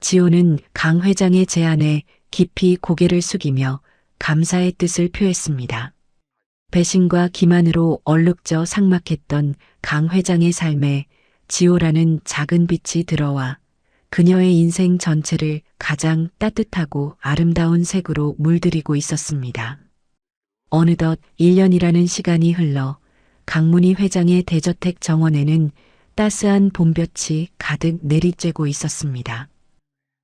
지호는 강 회장의 제안에 깊이 고개를 숙이며 감사의 뜻을 표했습니다. 배신과 기만으로 얼룩져 삭막했던 강 회장의 삶에 지호라는 작은 빛이 들어와 그녀의 인생 전체를 가장 따뜻하고 아름다운 색으로 물들이고 있었습니다. 어느덧 1년이라는 시간이 흘러 강문희 회장의 대저택 정원에는 따스한 봄볕이 가득 내리쬐고 있었습니다.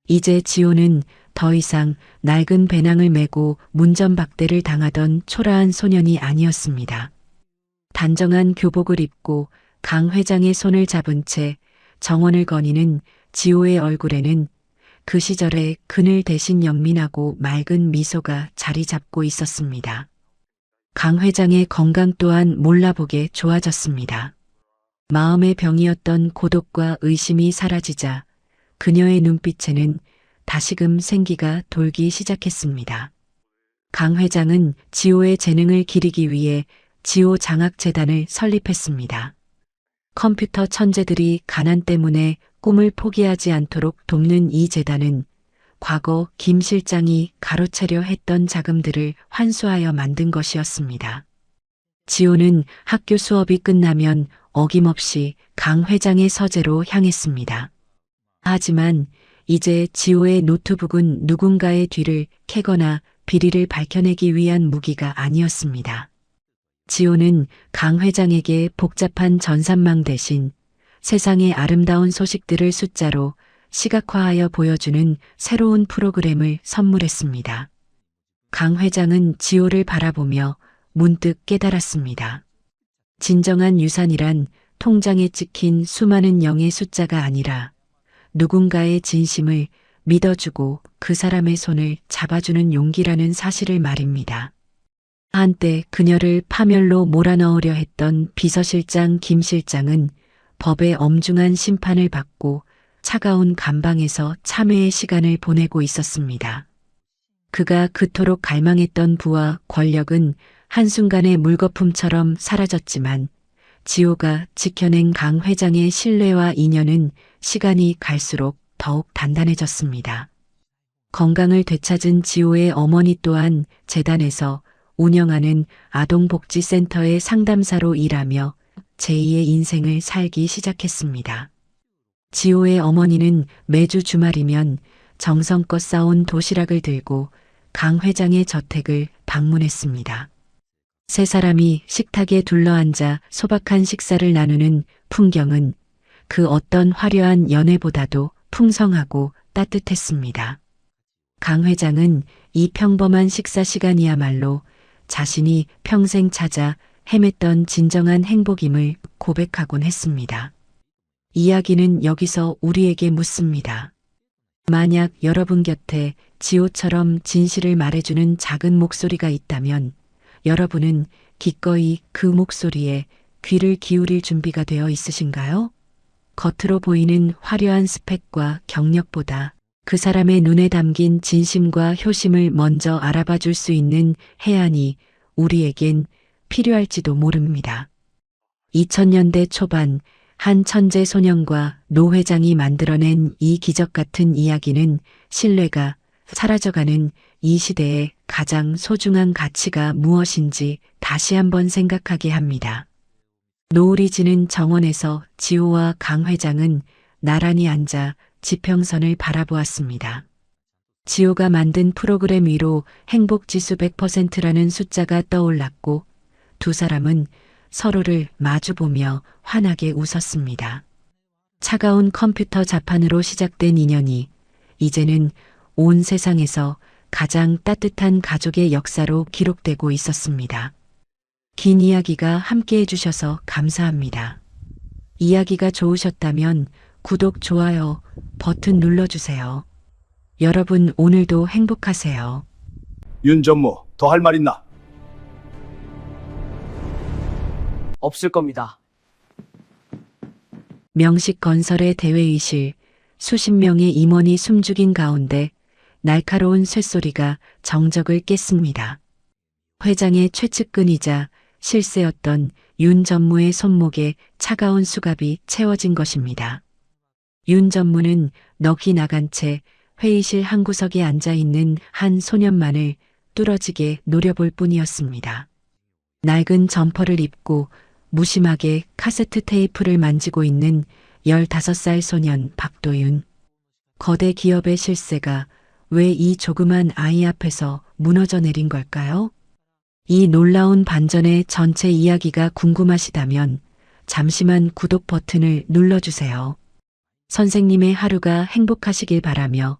이제 지호는 더 이상 낡은 배낭을 메고 문전박대를 당하던 초라한 소년이 아니었습니다. 단정한 교복을 입고 강 회장의 손을 잡은 채 정원을 거니는 지호의 얼굴에는 그 시절의 그늘 대신 영민하고 맑은 미소가 자리 잡고 있었습니다. 강 회장의 건강 또한 몰라보게 좋아졌습니다. 마음의 병이었던 고독과 의심이 사라지자 그녀의 눈빛에는 다시금 생기가 돌기 시작했습니다. 강 회장은 지호의 재능을 기리기 위해 지호 장학재단을 설립했습니다. 컴퓨터 천재들이 가난 때문에 꿈을 포기하지 않도록 돕는 이 재단은 과거 김 실장이 가로채려 했던 자금들을 환수하여 만든 것이었습니다. 지호는 학교 수업이 끝나면 어김없이 강 회장의 서재로 향했습니다. 하지만 이제 지호의 노트북은 누군가의 뒤를 캐거나 비리를 밝혀내기 위한 무기가 아니었습니다. 지호는 강 회장에게 복잡한 전산망 대신 세상의 아름다운 소식들을 숫자로 시각화하여 보여주는 새로운 프로그램을 선물했습니다. 강 회장은 지호를 바라보며 문득 깨달았습니다. 진정한 유산이란 통장에 찍힌 수많은 0의 숫자가 아니라 누군가의 진심을 믿어주고 그 사람의 손을 잡아주는 용기라는 사실을 말입니다. 한때 그녀를 파멸로 몰아넣으려 했던 비서실장 김 실장은 법의 엄중한 심판을 받고 차가운 감방에서 참회의 시간을 보내고 있었습니다. 그가 그토록 갈망했던 부와 권력은 한순간에 물거품처럼 사라졌지만 지호가 지켜낸 강 회장의 신뢰와 인연은 시간이 갈수록 더욱 단단해졌습니다. 건강을 되찾은 지호의 어머니 또한 재단에서 운영하는 아동복지센터의 상담사로 일하며 제2의 인생을 살기 시작했습니다. 지호의 어머니는 매주 주말이면 정성껏 싸온 도시락을 들고 강 회장의 저택을 방문했습니다. 세 사람이 식탁에 둘러앉아 소박한 식사를 나누는 풍경은 그 어떤 화려한 연회보다도 풍성하고 따뜻했습니다. 강 회장은 이 평범한 식사 시간이야말로 자신이 평생 찾아 헤맸던 진정한 행복임을 고백하곤 했습니다. 이야기는 여기서 우리에게 묻습니다. 만약 여러분 곁에 지호처럼 진실을 말해주는 작은 목소리가 있다면 여러분은 기꺼이 그 목소리에 귀를 기울일 준비가 되어 있으신가요? 겉으로 보이는 화려한 스펙과 경력보다 그 사람의 눈에 담긴 진심과 효심을 먼저 알아봐 줄 수 있는 해안이 우리에겐 필요할지도 모릅니다. 2000년대 초반 한 천재 소년과 노 회장이 만들어낸 이 기적 같은 이야기는 신뢰가 사라져가는 이 시대의 가장 소중한 가치가 무엇인지 다시 한번 생각하게 합니다. 노을이 지는 정원에서 지호와 강 회장은 나란히 앉아 지평선을 바라보았습니다. 지호가 만든 프로그램 위로 행복지수 100%라는 숫자가 떠올랐고 두 사람은 서로를 마주보며 환하게 웃었습니다. 차가운 컴퓨터 자판으로 시작된 인연이 이제는 온 세상에서 가장 따뜻한 가족의 역사로 기록되고 있었습니다. 긴 이야기가 함께 해주셔서 감사합니다. 이야기가 좋으셨다면 구독, 좋아요 버튼 눌러주세요. 여러분 오늘도 행복하세요. 윤 전무, 더 할 말 있나? 없을 겁니다. 명식건설의 대회의실, 수십 명의 임원이 숨죽인 가운데 날카로운 쇳소리가 정적을 깼습니다. 회장의 최측근이자 실세였던 윤 전무의 손목에 차가운 수갑이 채워진 것입니다. 윤 전무는 넋이 나간 채 회의실 한 구석에 앉아있는 한 소년만을 뚫어지게 노려볼 뿐이었습니다. 낡은 점퍼를 입고 무심하게 카세트 테이프를 만지고 있는 15살 소년 박도윤. 거대 기업의 실세가 왜 이 조그만 아이 앞에서 무너져 내린 걸까요? 이 놀라운 반전의 전체 이야기가 궁금하시다면 잠시만 구독 버튼을 눌러주세요. 선생님의 하루가 행복하시길 바라며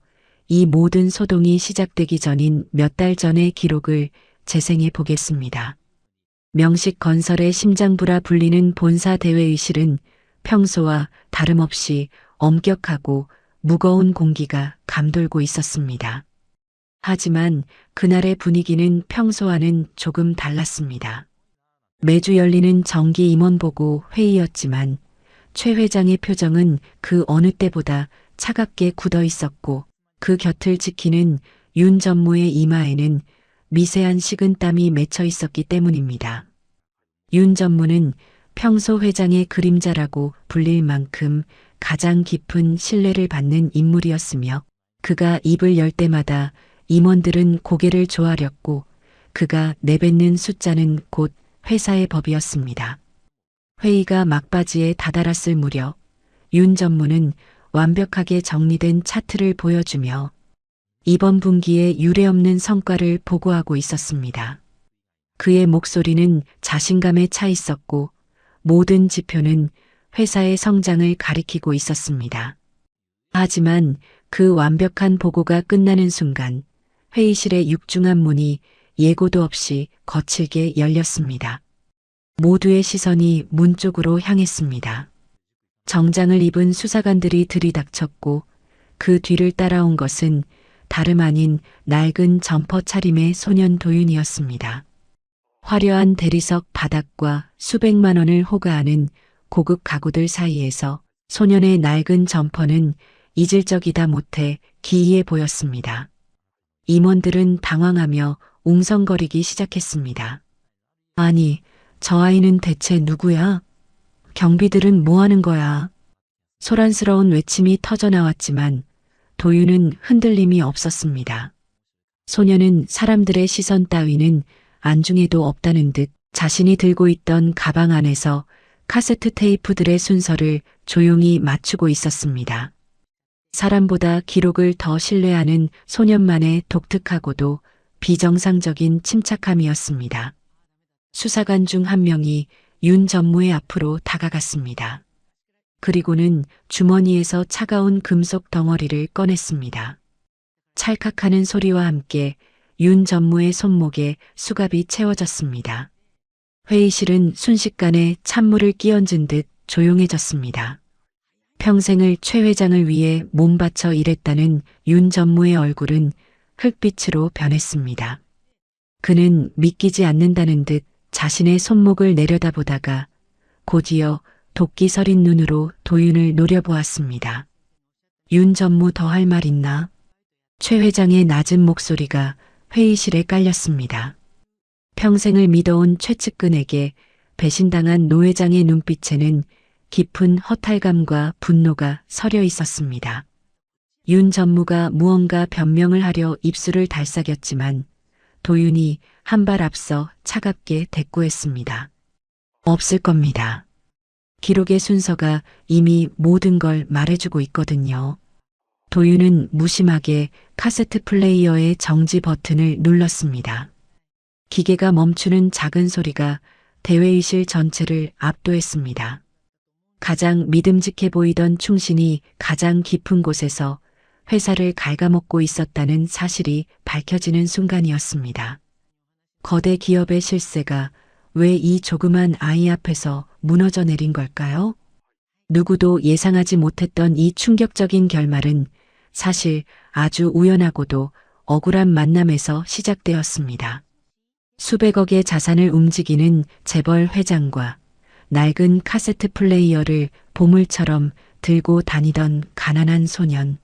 이 모든 소동이 시작되기 전인 몇 달 전의 기록을 재생해 보겠습니다. 명식건설의 심장부라 불리는 본사 대회의실은 평소와 다름없이 엄격하고 무거운 공기가 감돌고 있었습니다. 하지만 그날의 분위기는 평소와는 조금 달랐습니다. 매주 열리는 정기 임원보고 회의였지만 최 회장의 표정은 그 어느 때보다 차갑게 굳어 있었고 그 곁을 지키는 윤 전무의 이마에는 미세한 식은땀이 맺혀 있었기 때문입니다. 윤 전무는 평소 회장의 그림자라고 불릴 만큼 가장 깊은 신뢰를 받는 인물이었으며 그가 입을 열 때마다 임원들은 고개를 조아렸고 그가 내뱉는 숫자는 곧 회사의 법이었습니다. 회의가 막바지에 다다랐을 무렵 윤 전무는 완벽하게 정리된 차트를 보여주며 이번 분기에 유례없는 성과를 보고하고 있었습니다. 그의 목소리는 자신감에 차 있었고 모든 지표는 회사의 성장을 가리키고 있었습니다. 하지만 그 완벽한 보고가 끝나는 순간 회의실의 육중한 문이 예고도 없이 거칠게 열렸습니다. 모두의 시선이 문 쪽으로 향했습니다. 정장을 입은 수사관들이 들이닥쳤고 그 뒤를 따라온 것은 다름 아닌 낡은 점퍼 차림의 소년 도윤이었습니다. 화려한 대리석 바닥과 수백만 원을 호가하는 고급 가구들 사이에서 소년의 낡은 점퍼는 잊을 적이다 못해 기이해 보였습니다. 임원들은 당황하며 웅성거리기 시작했습니다. 아니, 저 아이는 대체 누구야? 경비들은 뭐 하는 거야? 소란스러운 외침이 터져나왔지만 도윤은 흔들림이 없었습니다. 소년은 사람들의 시선 따위는 안중에도 없다는 듯 자신이 들고 있던 가방 안에서 카세트 테이프들의 순서를 조용히 맞추고 있었습니다. 사람보다 기록을 더 신뢰하는 소년만의 독특하고도 비정상적인 침착함이었습니다. 수사관 중 한 명이 윤 전무의 앞으로 다가갔습니다. 그리고는 주머니에서 차가운 금속 덩어리를 꺼냈습니다. 찰칵하는 소리와 함께 윤 전무의 손목에 수갑이 채워졌습니다. 회의실은 순식간에 찬물을 끼얹은 듯 조용해졌습니다. 평생을 최 회장을 위해 몸바쳐 일했다는 윤 전무의 얼굴은 흙빛으로 변했습니다. 그는 믿기지 않는다는 듯 자신의 손목을 내려다보다가 곧이어 도끼 서린 눈으로 도윤을 노려보았습니다. 윤 전무 더 할 말 있나? 최 회장의 낮은 목소리가 회의실에 깔렸습니다. 평생을 믿어온 최측근에게 배신당한 노 회장의 눈빛에는 깊은 허탈감과 분노가 서려 있었습니다. 윤 전무가 무언가 변명을 하려 입술을 달싹였지만 도윤이 한 발 앞서 차갑게 대꾸했습니다. 없을 겁니다. 기록의 순서가 이미 모든 걸 말해주고 있거든요. 도윤은 무심하게 카세트 플레이어의 정지 버튼을 눌렀습니다. 기계가 멈추는 작은 소리가 대회의실 전체를 압도했습니다. 가장 믿음직해 보이던 충신이 가장 깊은 곳에서 회사를 갉아먹고 있었다는 사실이 밝혀지는 순간이었습니다. 거대 기업의 실세가 왜 이 조그만 아이 앞에서 무너져 내린 걸까요? 누구도 예상하지 못했던 이 충격적인 결말은 사실 아주 우연하고도 억울한 만남에서 시작되었습니다. 수백억의 자산을 움직이는 재벌 회장과 낡은 카세트 플레이어를 보물처럼 들고 다니던 가난한 소년.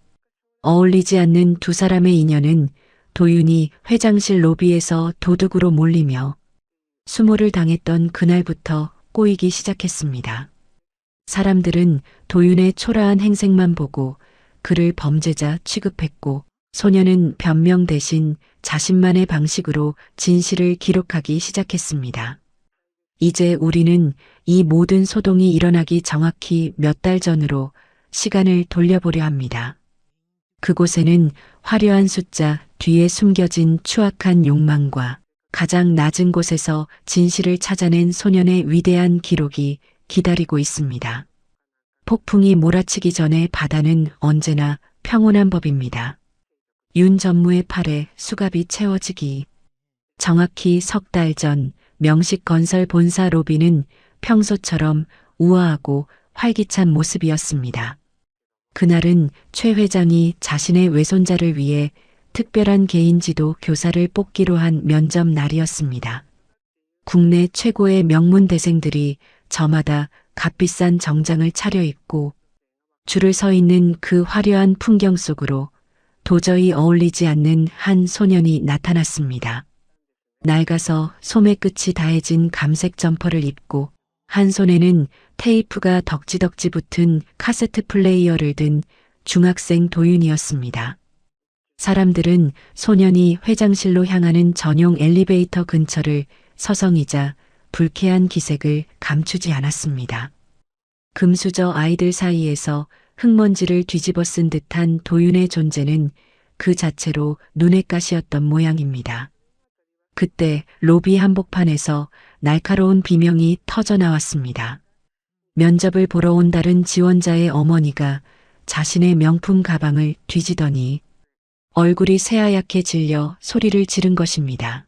어울리지 않는 두 사람의 인연은 도윤이 회장실 로비에서 도둑으로 몰리며 수모를 당했던 그날부터 꼬이기 시작했습니다. 사람들은 도윤의 초라한 행색만 보고 그를 범죄자 취급했고 소년은 변명 대신 자신만의 방식으로 진실을 기록하기 시작했습니다. 이제 우리는 이 모든 소동이 일어나기 정확히 몇 달 전으로 시간을 돌려보려 합니다. 그곳에는 화려한 숫자 뒤에 숨겨진 추악한 욕망과 가장 낮은 곳에서 진실을 찾아낸 소년의 위대한 기록이 기다리고 있습니다. 폭풍이 몰아치기 전에 바다는 언제나 평온한 법입니다. 윤 전무의 팔에 수갑이 채워지기. 정확히 석 달 전 명식건설 본사 로비는 평소처럼 우아하고 활기찬 모습이었습니다. 그날은 최 회장이 자신의 외손자를 위해 특별한 개인지도 교사를 뽑기로 한 면접 날이었습니다. 국내 최고의 명문대생들이 저마다 값비싼 정장을 차려입고 줄을 서 있는 그 화려한 풍경 속으로 도저히 어울리지 않는 한 소년이 나타났습니다. 낡아서 소매 끝이 다해진 감색 점퍼를 입고 한 손에는 테이프가 덕지덕지 붙은 카세트 플레이어를 든 중학생 도윤이었습니다. 사람들은 소년이 회장실로 향하는 전용 엘리베이터 근처를 서성이자 불쾌한 기색을 감추지 않았습니다. 금수저 아이들 사이에서 흙먼지를 뒤집어 쓴 듯한 도윤의 존재는 그 자체로 눈의 가시였던 모양입니다. 그때 로비 한복판에서 날카로운 비명이 터져 나왔습니다. 면접을 보러 온 다른 지원자의 어머니가 자신의 명품 가방을 뒤지더니 얼굴이 새하얗게 질려 소리를 지른 것입니다.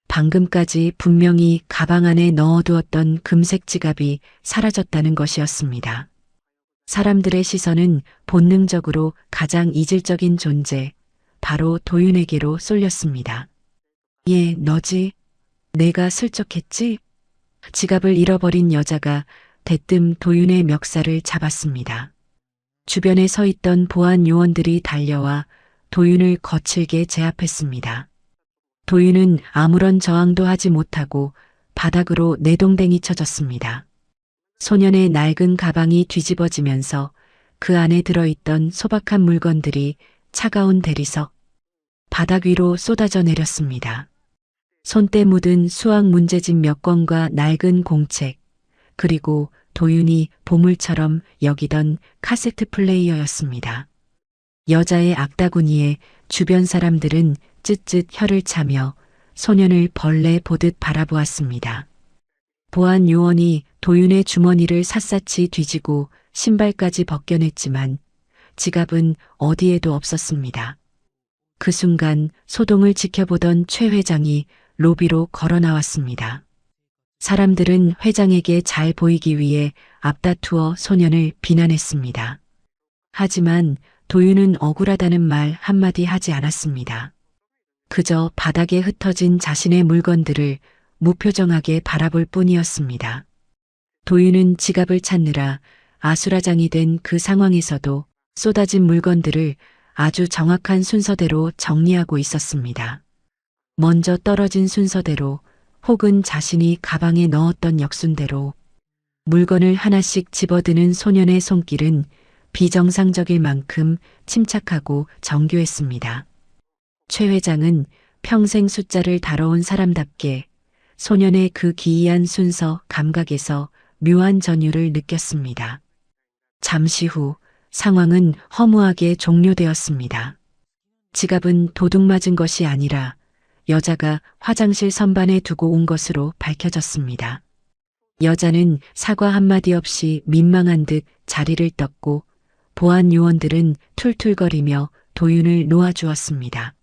방금까지 분명히 가방 안에 넣어두었던 금색 지갑이 사라졌다는 것이었습니다. 사람들의 시선은 본능적으로 가장 이질적인 존재, 바로 도윤에게로 쏠렸습니다. 얘 너지? 내가 슬쩍했지? 지갑을 잃어버린 여자가 대뜸 도윤의 멱살을 잡았습니다. 주변에 서 있던 보안 요원들이 달려와 도윤을 거칠게 제압했습니다. 도윤은 아무런 저항도 하지 못하고 바닥으로 내동댕이 쳐졌습니다. 소년의 낡은 가방이 뒤집어지면서 그 안에 들어있던 소박한 물건들이 차가운 대리석, 바닥 위로 쏟아져 내렸습니다. 손때 묻은 수학 문제집 몇 권과 낡은 공책, 그리고 도윤이 보물처럼 여기던 카세트 플레이어였습니다. 여자의 악다구니에 주변 사람들은 쯧쯧 혀를 차며 소년을 벌레 보듯 바라보았습니다. 보안 요원이 도윤의 주머니를 샅샅이 뒤지고 신발까지 벗겨냈지만 지갑은 어디에도 없었습니다. 그 순간 소동을 지켜보던 최 회장이 로비로 걸어 나왔습니다. 사람들은 회장에게 잘 보이기 위해 앞다투어 소년을 비난했습니다. 하지만 도윤은 억울하다는 말 한마디 하지 않았습니다. 그저 바닥에 흩어진 자신의 물건들을 무표정하게 바라볼 뿐이었습니다. 도윤은 지갑을 찾느라 아수라장이 된 그 상황에서도 쏟아진 물건들을 아주 정확한 순서대로 정리하고 있었습니다. 먼저 떨어진 순서대로 혹은 자신이 가방에 넣었던 역순대로 물건을 하나씩 집어드는 소년의 손길은 비정상적일 만큼 침착하고 정교했습니다. 최 회장은 평생 숫자를 다뤄온 사람답게 소년의 그 기이한 순서 감각에서 묘한 전율을 느꼈습니다. 잠시 후 상황은 허무하게 종료되었습니다. 지갑은 도둑 맞은 것이 아니라 여자가 화장실 선반에 두고 온 것으로 밝혀졌습니다. 여자는 사과 한마디 없이 민망한 듯 자리를 떴고 보안 요원들은 툴툴거리며 도윤을 놓아주었습니다.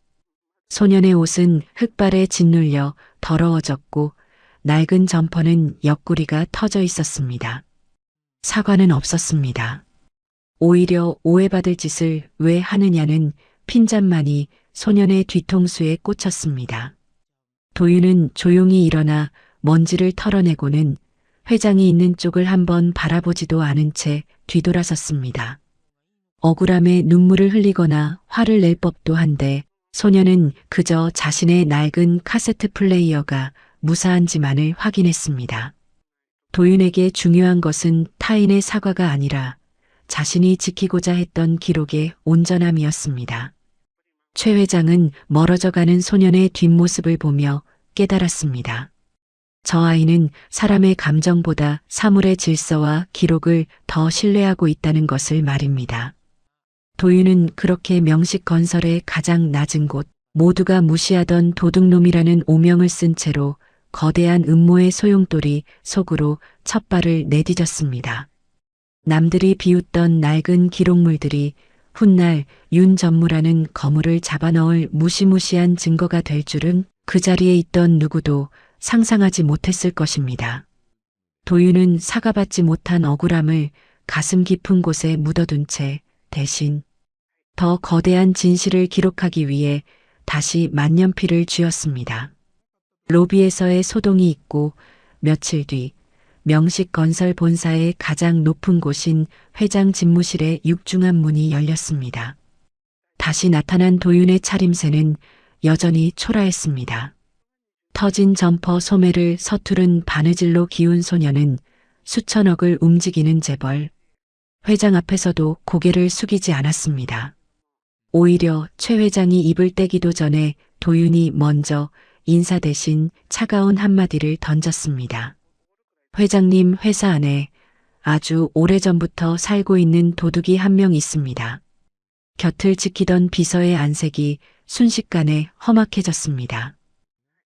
소년의 옷은 흙발에 짓눌려 더러워졌고 낡은 점퍼는 옆구리가 터져 있었습니다. 사과는 없었습니다. 오히려 오해받을 짓을 왜 하느냐는 핀잔만이 소년의 뒤통수에 꽂혔습니다. 도윤은 조용히 일어나 먼지를 털어내고는 회장이 있는 쪽을 한번 바라보지도 않은 채 뒤돌아섰습니다. 억울함에 눈물을 흘리거나 화를 낼 법도 한데 소년은 그저 자신의 낡은 카세트 플레이어가 무사한지만을 확인했습니다. 도윤에게 중요한 것은 타인의 사과가 아니라 자신이 지키고자 했던 기록의 온전함이었습니다. 최 회장은 멀어져가는 소년의 뒷모습을 보며 깨달았습니다. 저 아이는 사람의 감정보다 사물의 질서와 기록을 더 신뢰하고 있다는 것을 말입니다. 도윤은 그렇게 명식건설의 가장 낮은 곳, 모두가 무시하던 도둑놈이라는 오명을 쓴 채로 거대한 음모의 소용돌이 속으로 첫 발을 내디뎠습니다. 남들이 비웃던 낡은 기록물들이 훗날 윤 전무라는 거물을 잡아넣을 무시무시한 증거가 될 줄은 그 자리에 있던 누구도 상상하지 못했을 것입니다. 도윤은 사과받지 못한 억울함을 가슴 깊은 곳에 묻어둔 채 대신 더 거대한 진실을 기록하기 위해 다시 만년필을 쥐었습니다. 로비에서의 소동이 있고 며칠 뒤 명식건설 본사의 가장 높은 곳인 회장 집무실의 육중한 문이 열렸습니다. 다시 나타난 도윤의 차림새는 여전히 초라했습니다. 터진 점퍼 소매를 서투른 바느질로 기운 소녀는 수천억을 움직이는 재벌 회장 앞에서도 고개를 숙이지 않았습니다. 오히려 최 회장이 입을 떼기도 전에 도윤이 먼저 인사 대신 차가운 한마디를 던졌습니다. 회장님, 회사 안에 아주 오래전부터 살고 있는 도둑이 한 명 있습니다. 곁을 지키던 비서의 안색이 순식간에 험악해졌습니다.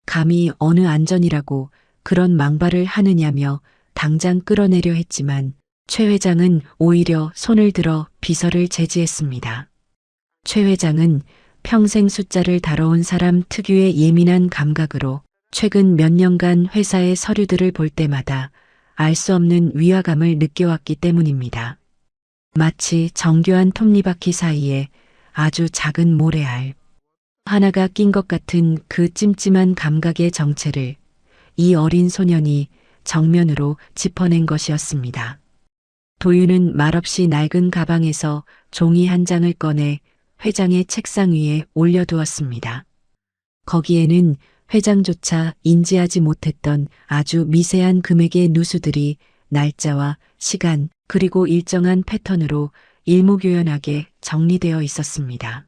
감히 어느 안전이라고 그런 망발을 하느냐며 당장 끌어내려 했지만 최 회장은 오히려 손을 들어 비서를 제지했습니다. 최 회장은 평생 숫자를 다뤄온 사람 특유의 예민한 감각으로 최근 몇 년간 회사의 서류들을 볼 때마다 알 수 없는 위화감을 느껴왔기 때문입니다. 마치 정교한 톱니바퀴 사이에 아주 작은 모래알 하나가 낀 것 같은 그 찜찜한 감각의 정체를 이 어린 소년이 정면으로 짚어낸 것이었습니다. 도윤은 말없이 낡은 가방에서 종이 한 장을 꺼내 회장의 책상 위에 올려두었습니다. 거기에는 회장조차 인지하지 못했던 아주 미세한 금액의 누수들이 날짜와 시간 그리고 일정한 패턴으로 일목요연하게 정리되어 있었습니다.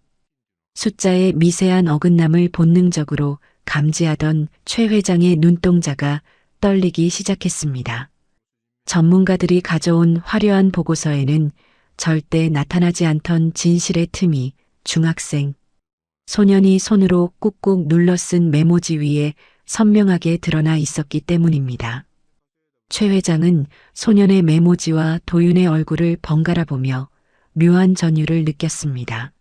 숫자의 미세한 어긋남을 본능적으로 감지하던 최 회장의 눈동자가 떨리기 시작했습니다. 전문가들이 가져온 화려한 보고서에는 절대 나타나지 않던 진실의 틈이 중학생, 소년이 손으로 꾹꾹 눌러 쓴 메모지 위에 선명하게 드러나 있었기 때문입니다. 최 회장은 소년의 메모지와 도윤의 얼굴을 번갈아 보며 묘한 전율을 느꼈습니다.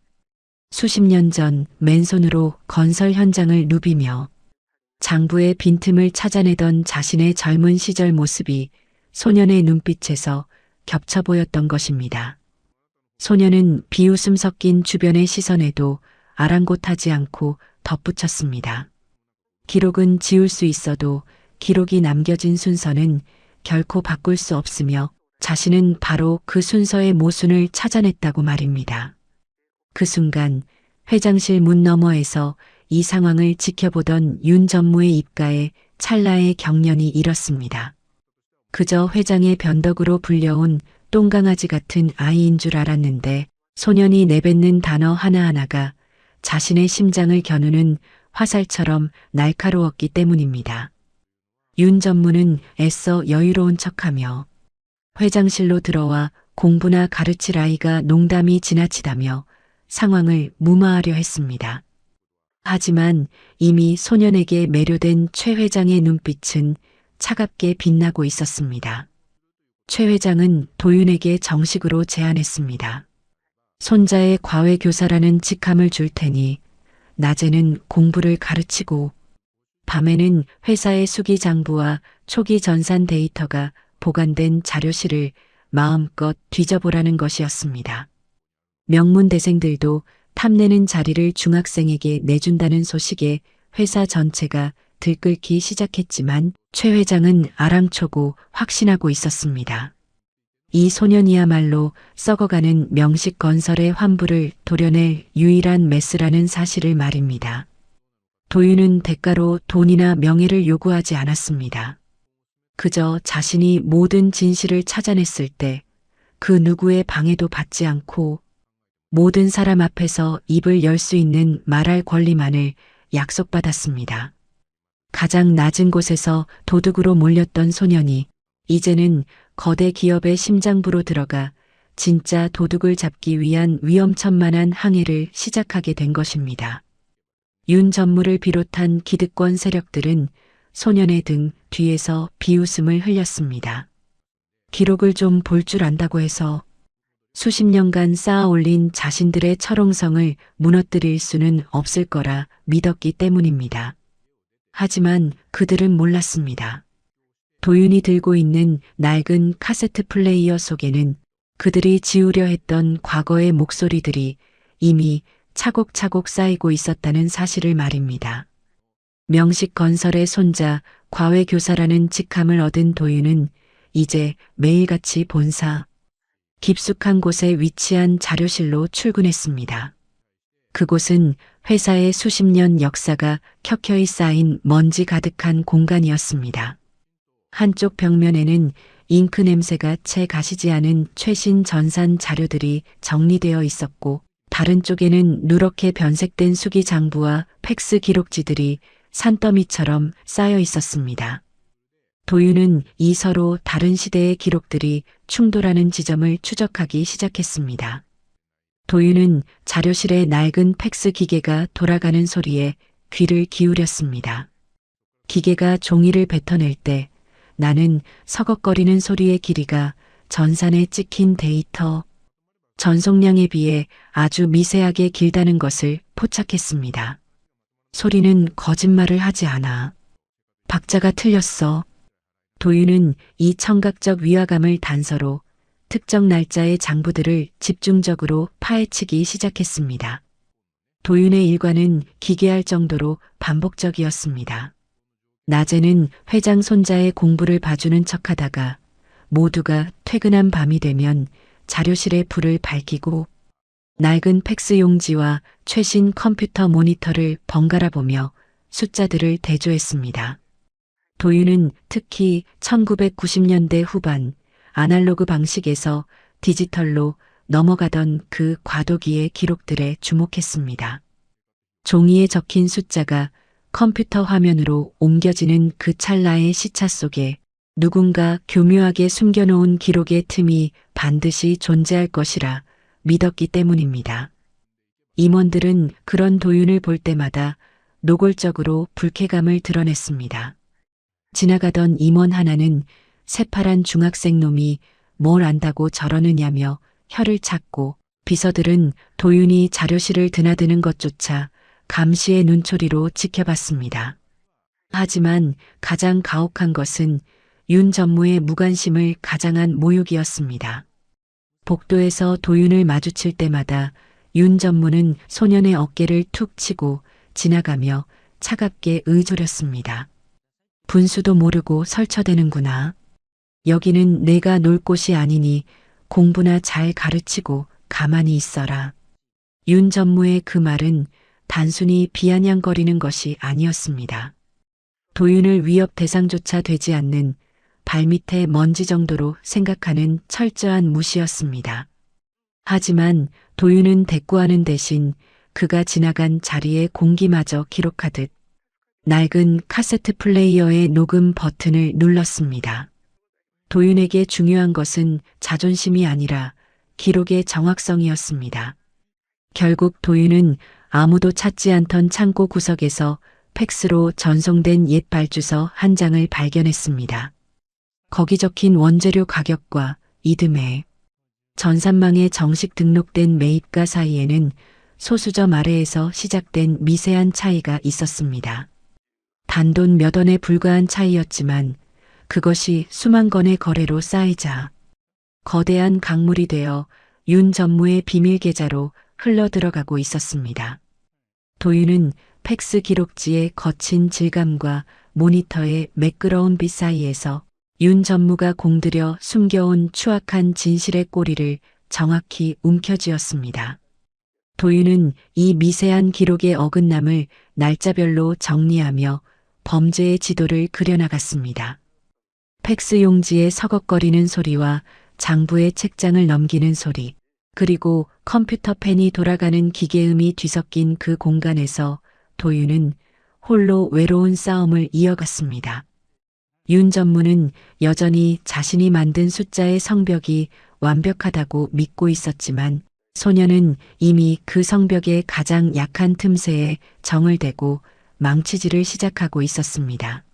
수십 년 전 맨손으로 건설 현장을 누비며 장부의 빈틈을 찾아내던 자신의 젊은 시절 모습이 소년의 눈빛에서 겹쳐 보였던 것입니다. 소년은 비웃음 섞인 주변의 시선에도 아랑곳하지 않고 덧붙였습니다. 기록은 지울 수 있어도 기록이 남겨진 순서는 결코 바꿀 수 없으며 자신은 바로 그 순서의 모순을 찾아냈다고 말입니다. 그 순간 회장실 문 너머에서 이 상황을 지켜보던 윤 전무의 입가에 찰나의 경련이 일었습니다. 그저 회장의 변덕으로 불려온 똥강아지 같은 아이인 줄 알았는데 소년이 내뱉는 단어 하나하나가 자신의 심장을 겨누는 화살처럼 날카로웠기 때문입니다. 윤 전무는 애써 여유로운 척하며 회장실로 들어와 공부나 가르칠 아이가 농담이 지나치다며 상황을 무마하려 했습니다. 하지만 이미 소년에게 매료된 최 회장의 눈빛은 차갑게 빛나고 있었습니다. 최 회장은 도윤에게 정식으로 제안했습니다. 손자의 과외교사라는 직함을 줄 테니 낮에는 공부를 가르치고 밤에는 회사의 수기 장부와 초기 전산 데이터가 보관된 자료실을 마음껏 뒤져보라는 것이었습니다. 명문대생들도 탐내는 자리를 중학생에게 내준다는 소식에 회사 전체가 들끓기 시작했지만 최 회장은 아랑초고 확신하고 있었습니다. 이 소년이야말로 썩어가는 명식건설의 환부를 도려낼 유일한 메스라는 사실을 말입니다. 도윤은 대가로 돈이나 명예를 요구하지 않았습니다. 그저 자신이 모든 진실을 찾아냈을 때 그 누구의 방해도 받지 않고 모든 사람 앞에서 입을 열 수 있는 말할 권리만을 약속받았습니다. 가장 낮은 곳에서 도둑으로 몰렸던 소년이 이제는 거대 기업의 심장부로 들어가 진짜 도둑을 잡기 위한 위험천만한 항해를 시작하게 된 것입니다. 윤 전무를 비롯한 기득권 세력들은 소년의 등 뒤에서 비웃음을 흘렸습니다. 기록을 좀 볼 줄 안다고 해서 수십 년간 쌓아 올린 자신들의 철옹성을 무너뜨릴 수는 없을 거라 믿었기 때문입니다. 하지만 그들은 몰랐습니다. 도윤이 들고 있는 낡은 카세트 플레이어 속에는 그들이 지우려 했던 과거의 목소리들이 이미 차곡차곡 쌓이고 있었다는 사실을 말입니다. 명식건설의 손자 과외교사라는 직함을 얻은 도윤은 이제 매일같이 본사 깊숙한 곳에 위치한 자료실로 출근했습니다. 그곳은 회사의 수십 년 역사가 켜켜이 쌓인 먼지 가득한 공간이었습니다. 한쪽 벽면에는 잉크 냄새가 채 가시지 않은 최신 전산 자료들이 정리되어 있었고, 다른 쪽에는 누렇게 변색된 수기 장부와 팩스 기록지들이 산더미처럼 쌓여 있었습니다. 도윤은 이 서로 다른 시대의 기록들이 충돌하는 지점을 추적하기 시작했습니다. 도윤은 자료실의 낡은 팩스 기계가 돌아가는 소리에 귀를 기울였습니다. 기계가 종이를 뱉어낼 때 나는 서걱거리는 소리의 길이가 전산에 찍힌 데이터, 전송량에 비해 아주 미세하게 길다는 것을 포착했습니다. 소리는 거짓말을 하지 않아. 박자가 틀렸어. 도윤은 이 청각적 위화감을 단서로 특정 날짜의 장부들을 집중적으로 파헤치기 시작했습니다. 도윤의 일과는 기괴할 정도로 반복적이었습니다. 낮에는 회장 손자의 공부를 봐주는 척하다가 모두가 퇴근한 밤이 되면 자료실의 불을 밝히고 낡은 팩스 용지와 최신 컴퓨터 모니터를 번갈아 보며 숫자들을 대조했습니다. 도윤은 특히 1990년대 후반 아날로그 방식에서 디지털로 넘어가던 그 과도기의 기록들에 주목했습니다. 종이에 적힌 숫자가 컴퓨터 화면으로 옮겨지는 그 찰나의 시차 속에 누군가 교묘하게 숨겨놓은 기록의 틈이 반드시 존재할 것이라 믿었기 때문입니다. 임원들은 그런 도윤을 볼 때마다 노골적으로 불쾌감을 드러냈습니다. 지나가던 임원 하나는 새파란 중학생 놈이 뭘 안다고 저러느냐며 혀를 찾고, 비서들은 도윤이 자료실을 드나드는 것조차 감시의 눈초리로 지켜봤습니다. 하지만 가장 가혹한 것은 윤 전무의 무관심을 가장한 모욕이었습니다. 복도에서 도윤을 마주칠 때마다 윤 전무는 소년의 어깨를 툭 치고 지나가며 차갑게 의조렸습니다. 분수도 모르고 설쳐대는구나. 여기는 내가 놀 곳이 아니니 공부나 잘 가르치고 가만히 있어라. 윤 전무의 그 말은 단순히 비아냥거리는 것이 아니었습니다. 도윤을 위협 대상조차 되지 않는 발밑에 먼지 정도로 생각하는 철저한 무시였습니다. 하지만 도윤은 대꾸하는 대신 그가 지나간 자리의 공기마저 기록하듯 낡은 카세트 플레이어의 녹음 버튼을 눌렀습니다. 도윤에게 중요한 것은 자존심이 아니라 기록의 정확성이었습니다. 결국 도윤은 아무도 찾지 않던 창고 구석에서 팩스로 전송된 옛 발주서 한 장을 발견했습니다. 거기 적힌 원재료 가격과 이듬해 전산망에 정식 등록된 매입가 사이에는 소수점 아래에서 시작된 미세한 차이가 있었습니다. 단돈 몇 원에 불과한 차이였지만 그것이 수만 건의 거래로 쌓이자 거대한 강물이 되어 윤 전무의 비밀 계좌로 흘러들어가고 있었습니다. 도윤은 팩스 기록지의 거친 질감과 모니터의 매끄러운 빛 사이에서 윤 전무가 공들여 숨겨온 추악한 진실의 꼬리를 정확히 움켜쥐었습니다. 도윤은 이 미세한 기록의 어긋남을 날짜별로 정리하며 범죄의 지도를 그려나갔습니다. 팩스 용지의 서걱거리는 소리와 장부의 책장을 넘기는 소리, 그리고 컴퓨터 펜이 돌아가는 기계음이 뒤섞인 그 공간에서 도윤은 홀로 외로운 싸움을 이어갔습니다. 윤 전무는 여전히 자신이 만든 숫자의 성벽이 완벽하다고 믿고 있었지만 소녀는 이미 그 성벽의 가장 약한 틈새에 정을 대고 망치질을 시작하고 있었습니다.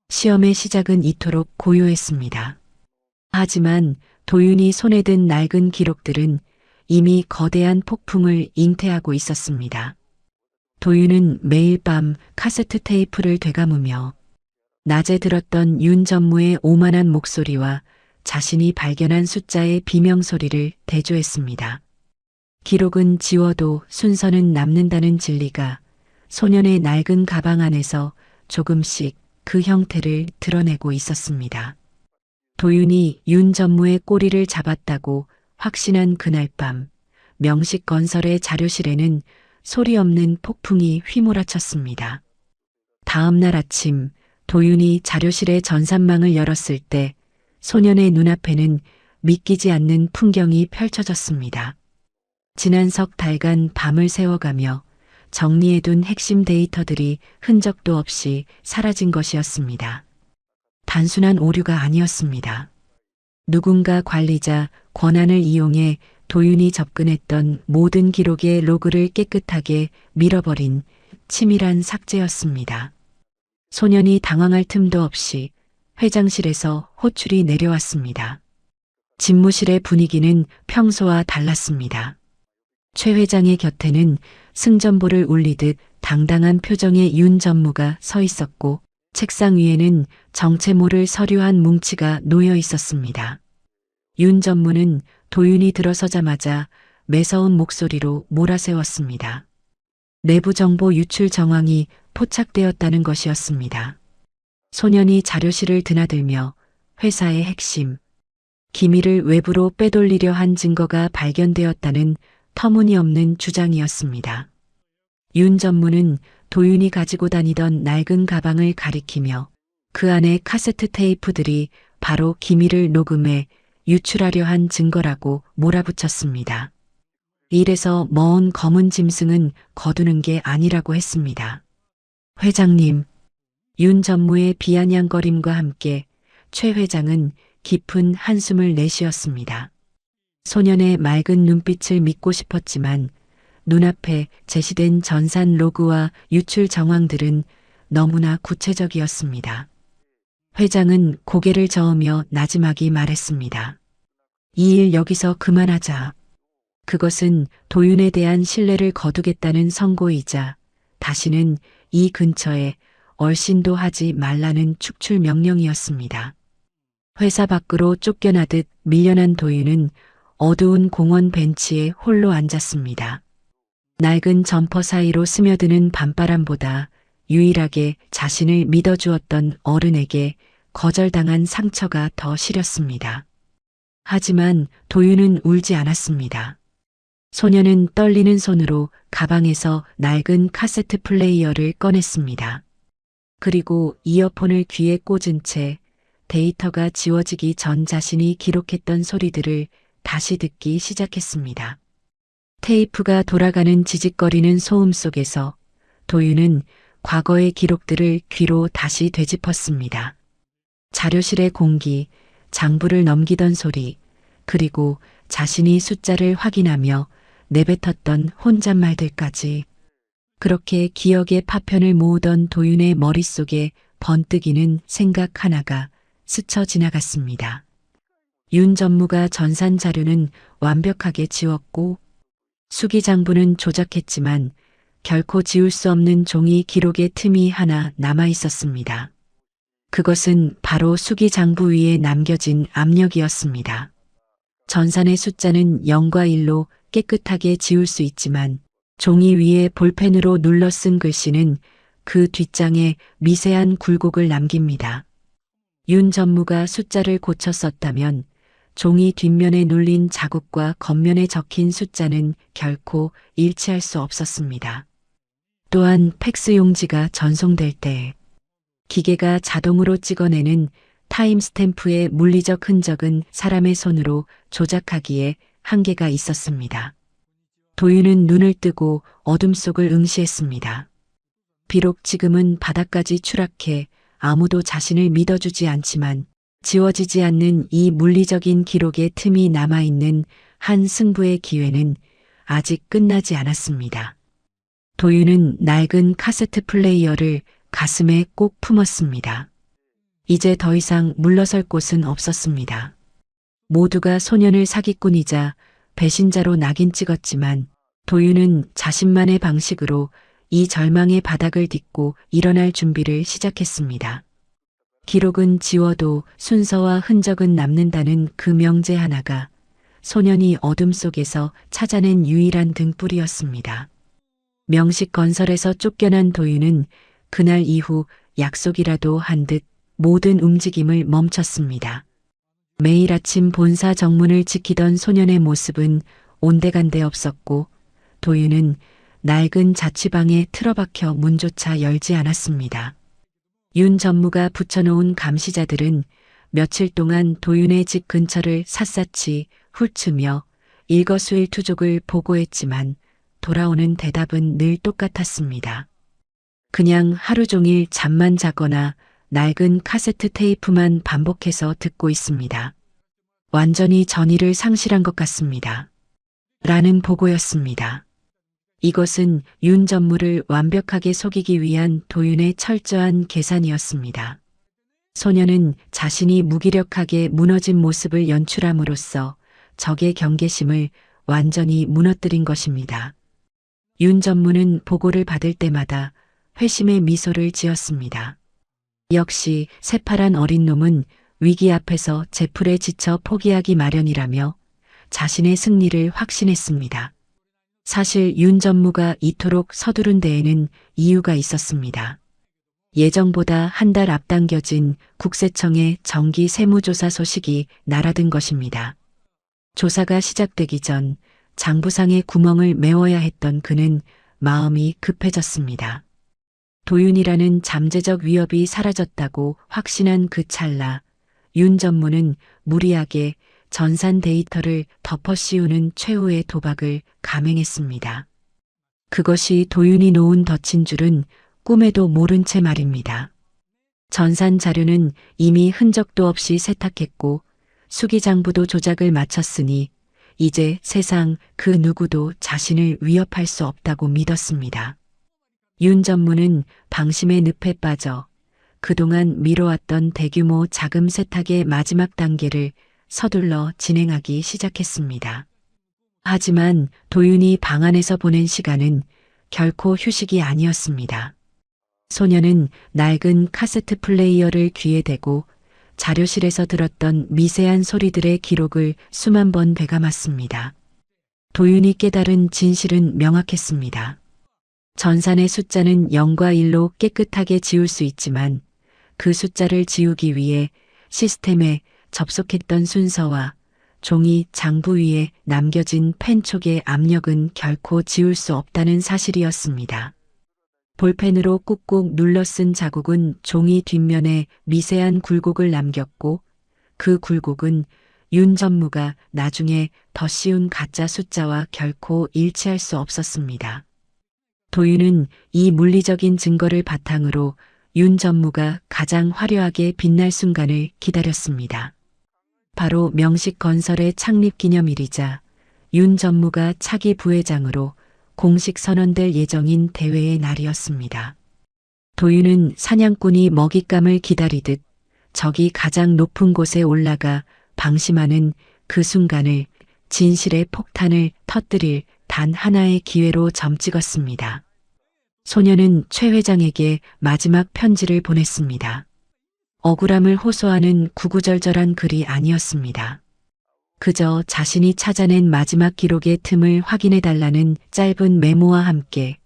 시험의 시작은 이토록 고요했습니다. 하지만 도윤이 손에 든 낡은 기록들은 이미 거대한 폭풍을 잉태하고 있었습니다. 도윤은 매일 밤 카세트 테이프를 되감으며 낮에 들었던 윤 전무의 오만한 목소리와 자신이 발견한 숫자의 비명소리를 대조했습니다. 기록은 지워도 순서는 남는다는 진리가 소년의 낡은 가방 안에서 조금씩 그 형태를 드러내고 있었습니다. 도윤이 윤 전무의 꼬리를 잡았다고 확신한 그날 밤, 명식건설의 자료실에는 소리 없는 폭풍이 휘몰아쳤습니다. 다음 날 아침 도윤이 자료실의 전산망을 열었을 때 소년의 눈앞에는 믿기지 않는 풍경이 펼쳐졌습니다. 지난 석 달간 밤을 새워가며 정리해둔 핵심 데이터들이 흔적도 없이 사라진 것이었습니다. 단순한 오류가 아니었습니다. 누군가 관리자 권한을 이용해 도윤이 접근했던 모든 기록의 로그를 깨끗하게 밀어버린 치밀한 삭제였습니다. 소년이 당황할 틈도 없이 회장실에서 호출이 내려왔습니다. 집무실의 분위기는 평소와 달랐습니다. 최 회장의 곁에는 승전보를 울리듯 당당한 표정의 윤 전무가 서 있었고 책상 위에는 정체 모를 서류 한 뭉치가 놓여 있었습니다. 윤 전무는 도윤이 들어서자마자 매서운 목소리로 몰아세웠습니다. 내부 정보 유출 정황이 포착되었다는 것이었습니다. 소년이 자료실을 드나들며 회사의 핵심, 기밀을 외부로 빼돌리려 한 증거가 발견되었다는 터무니없는 주장이었습니다. 윤 전무는 도윤이 가지고 다니던 낡은 가방을 가리키며 그 안에 카세트 테이프들이 바로 기밀을 녹음해 유출하려 한 증거라고 몰아붙였습니다. 이래서 먼 검은 짐승은 거두는 게 아니라고 했습니다. 회장님, 윤 전무의 비아냥거림과 함께 최 회장은 깊은 한숨을 내쉬었습니다. 소년의 맑은 눈빛을 믿고 싶었지만 눈앞에 제시된 전산 로그와 유출 정황들은 너무나 구체적이었습니다. 회장은 고개를 저으며 나지막이 말했습니다. 이 일 여기서 그만하자. 그것은 도윤에 대한 신뢰를 거두겠다는 선고이자 다시는 이 근처에 얼씬도 하지 말라는 축출 명령이었습니다. 회사 밖으로 쫓겨나듯 밀려난 도윤은 어두운 공원 벤치에 홀로 앉았습니다. 낡은 점퍼 사이로 스며드는 밤바람보다 유일하게 자신을 믿어주었던 어른에게 거절당한 상처가 더 시렸습니다. 하지만 도윤은 울지 않았습니다. 소년은 떨리는 손으로 가방에서 낡은 카세트 플레이어를 꺼냈습니다. 그리고 이어폰을 귀에 꽂은 채 데이터가 지워지기 전 자신이 기록했던 소리들을 다시 듣기 시작했습니다. 테이프가 돌아가는 지직거리는 소음 속에서 도윤은 과거의 기록들을 귀로 다시 되짚었습니다. 자료실의 공기, 장부를 넘기던 소리, 그리고 자신이 숫자를 확인하며 내뱉었던 혼잣말들까지. 그렇게 기억의 파편을 모으던 도윤의 머릿속에 번뜩이는 생각 하나가 스쳐 지나갔습니다. 윤 전무가 전산 자료는 완벽하게 지웠고 수기 장부는 조작했지만 결코 지울 수 없는 종이 기록의 틈이 하나 남아 있었습니다. 그것은 바로 수기 장부 위에 남겨진 압력이었습니다. 전산의 숫자는 0과 1로 깨끗하게 지울 수 있지만 종이 위에 볼펜으로 눌러 쓴 글씨는 그 뒷장에 미세한 굴곡을 남깁니다. 윤 전무가 숫자를 고쳐 썼다면 종이 뒷면에 눌린 자국과 겉면에 적힌 숫자는 결코 일치할 수 없었습니다. 또한 팩스 용지가 전송될 때 기계가 자동으로 찍어내는 타임스탬프의 물리적 흔적은 사람의 손으로 조작하기에 한계가 있었습니다. 도윤은 눈을 뜨고 어둠 속을 응시했습니다. 비록 지금은 바닥까지 추락해 아무도 자신을 믿어주지 않지만 지워지지 않는 이 물리적인 기록의 틈이 남아있는 한 승부의 기회는 아직 끝나지 않았습니다. 도윤은 낡은 카세트 플레이어를 가슴에 꼭 품었습니다. 이제 더 이상 물러설 곳은 없었습니다. 모두가 소년을 사기꾼이자 배신자로 낙인 찍었지만 도윤은 자신만의 방식으로 이 절망의 바닥을 딛고 일어날 준비를 시작했습니다. 기록은 지워도 순서와 흔적은 남는다는 그 명제 하나가 소년이 어둠 속에서 찾아낸 유일한 등불이었습니다. 명식건설에서 쫓겨난 도윤은 그날 이후 약속이라도 한 듯 모든 움직임을 멈췄습니다. 매일 아침 본사 정문을 지키던 소년의 모습은 온데간데 없었고 도윤은 낡은 자취방에 틀어박혀 문조차 열지 않았습니다. 윤 전무가 붙여놓은 감시자들은 며칠 동안 도윤의 집 근처를 샅샅이 훑으며 일거수일투족을 보고했지만 돌아오는 대답은 늘 똑같았습니다. 그냥 하루 종일 잠만 자거나 낡은 카세트 테이프만 반복해서 듣고 있습니다. 완전히 전의를 상실한 것 같습니다. 라는 보고였습니다. 이것은 윤 전무를 완벽하게 속이기 위한 도윤의 철저한 계산이었습니다. 소녀는 자신이 무기력하게 무너진 모습을 연출함으로써 적의 경계심을 완전히 무너뜨린 것입니다. 윤 전무는 보고를 받을 때마다 회심의 미소를 지었습니다. 역시 새파란 어린 놈은 위기 앞에서 제풀에 지쳐 포기하기 마련이라며 자신의 승리를 확신했습니다. 사실 윤 전무가 이토록 서두른 데에는 이유가 있었습니다. 예정보다 한 달 앞당겨진 국세청의 정기 세무조사 소식이 날아든 것입니다. 조사가 시작되기 전 장부상의 구멍을 메워야 했던 그는 마음이 급해졌습니다. 도윤이라는 잠재적 위협이 사라졌다고 확신한 그 찰나 윤 전무는 무리하게 전산 데이터를 덮어씌우는 최후의 도박을 감행했습니다. 그것이 도윤이 놓은 덫인 줄은 꿈에도 모른 채 말입니다. 전산 자료는 이미 흔적도 없이 세탁했고 수기장부도 조작을 마쳤으니 이제 세상 그 누구도 자신을 위협할 수 없다고 믿었습니다. 윤 전무는 방심의 늪에 빠져 그동안 미뤄왔던 대규모 자금 세탁의 마지막 단계를 서둘러 진행하기 시작했습니다. 하지만 도윤이 방 안에서 보낸 시간은 결코 휴식이 아니었습니다. 소녀는 낡은 카세트 플레이어를 귀에 대고 자료실에서 들었던 미세한 소리들의 기록을 수만 번 되감았습니다. 도윤이 깨달은 진실은 명확했습니다. 전산의 숫자는 0과 1로 깨끗하게 지울 수 있지만 그 숫자를 지우기 위해 시스템에 접속했던 순서와 종이 장부 위에 남겨진 펜촉의 압력은 결코 지울 수 없다는 사실이었습니다. 볼펜으로 꾹꾹 눌러 쓴 자국은 종이 뒷면에 미세한 굴곡을 남겼고 그 굴곡은 윤 전무가 나중에 더 씌운 가짜 숫자와 결코 일치할 수 없었습니다. 도윤은 이 물리적인 증거를 바탕으로 윤 전무가 가장 화려하게 빛날 순간을 기다렸습니다. 바로 명식건설의 창립 기념일이자 윤 전무가 차기 부회장으로 공식 선언될 예정인 대회의 날이었습니다. 도윤은 사냥꾼이 먹잇감을 기다리듯 적이 가장 높은 곳에 올라가 방심하는 그 순간을 진실의 폭탄을 터뜨릴 단 하나의 기회로 점찍었습니다. 소녀는 최 회장에게 마지막 편지를 보냈습니다. 억울함을 호소하는 구구절절한 글이 아니었습니다. 그저 자신이 찾아낸 마지막 기록의 틈을 확인해달라는 짧은 메모와 함께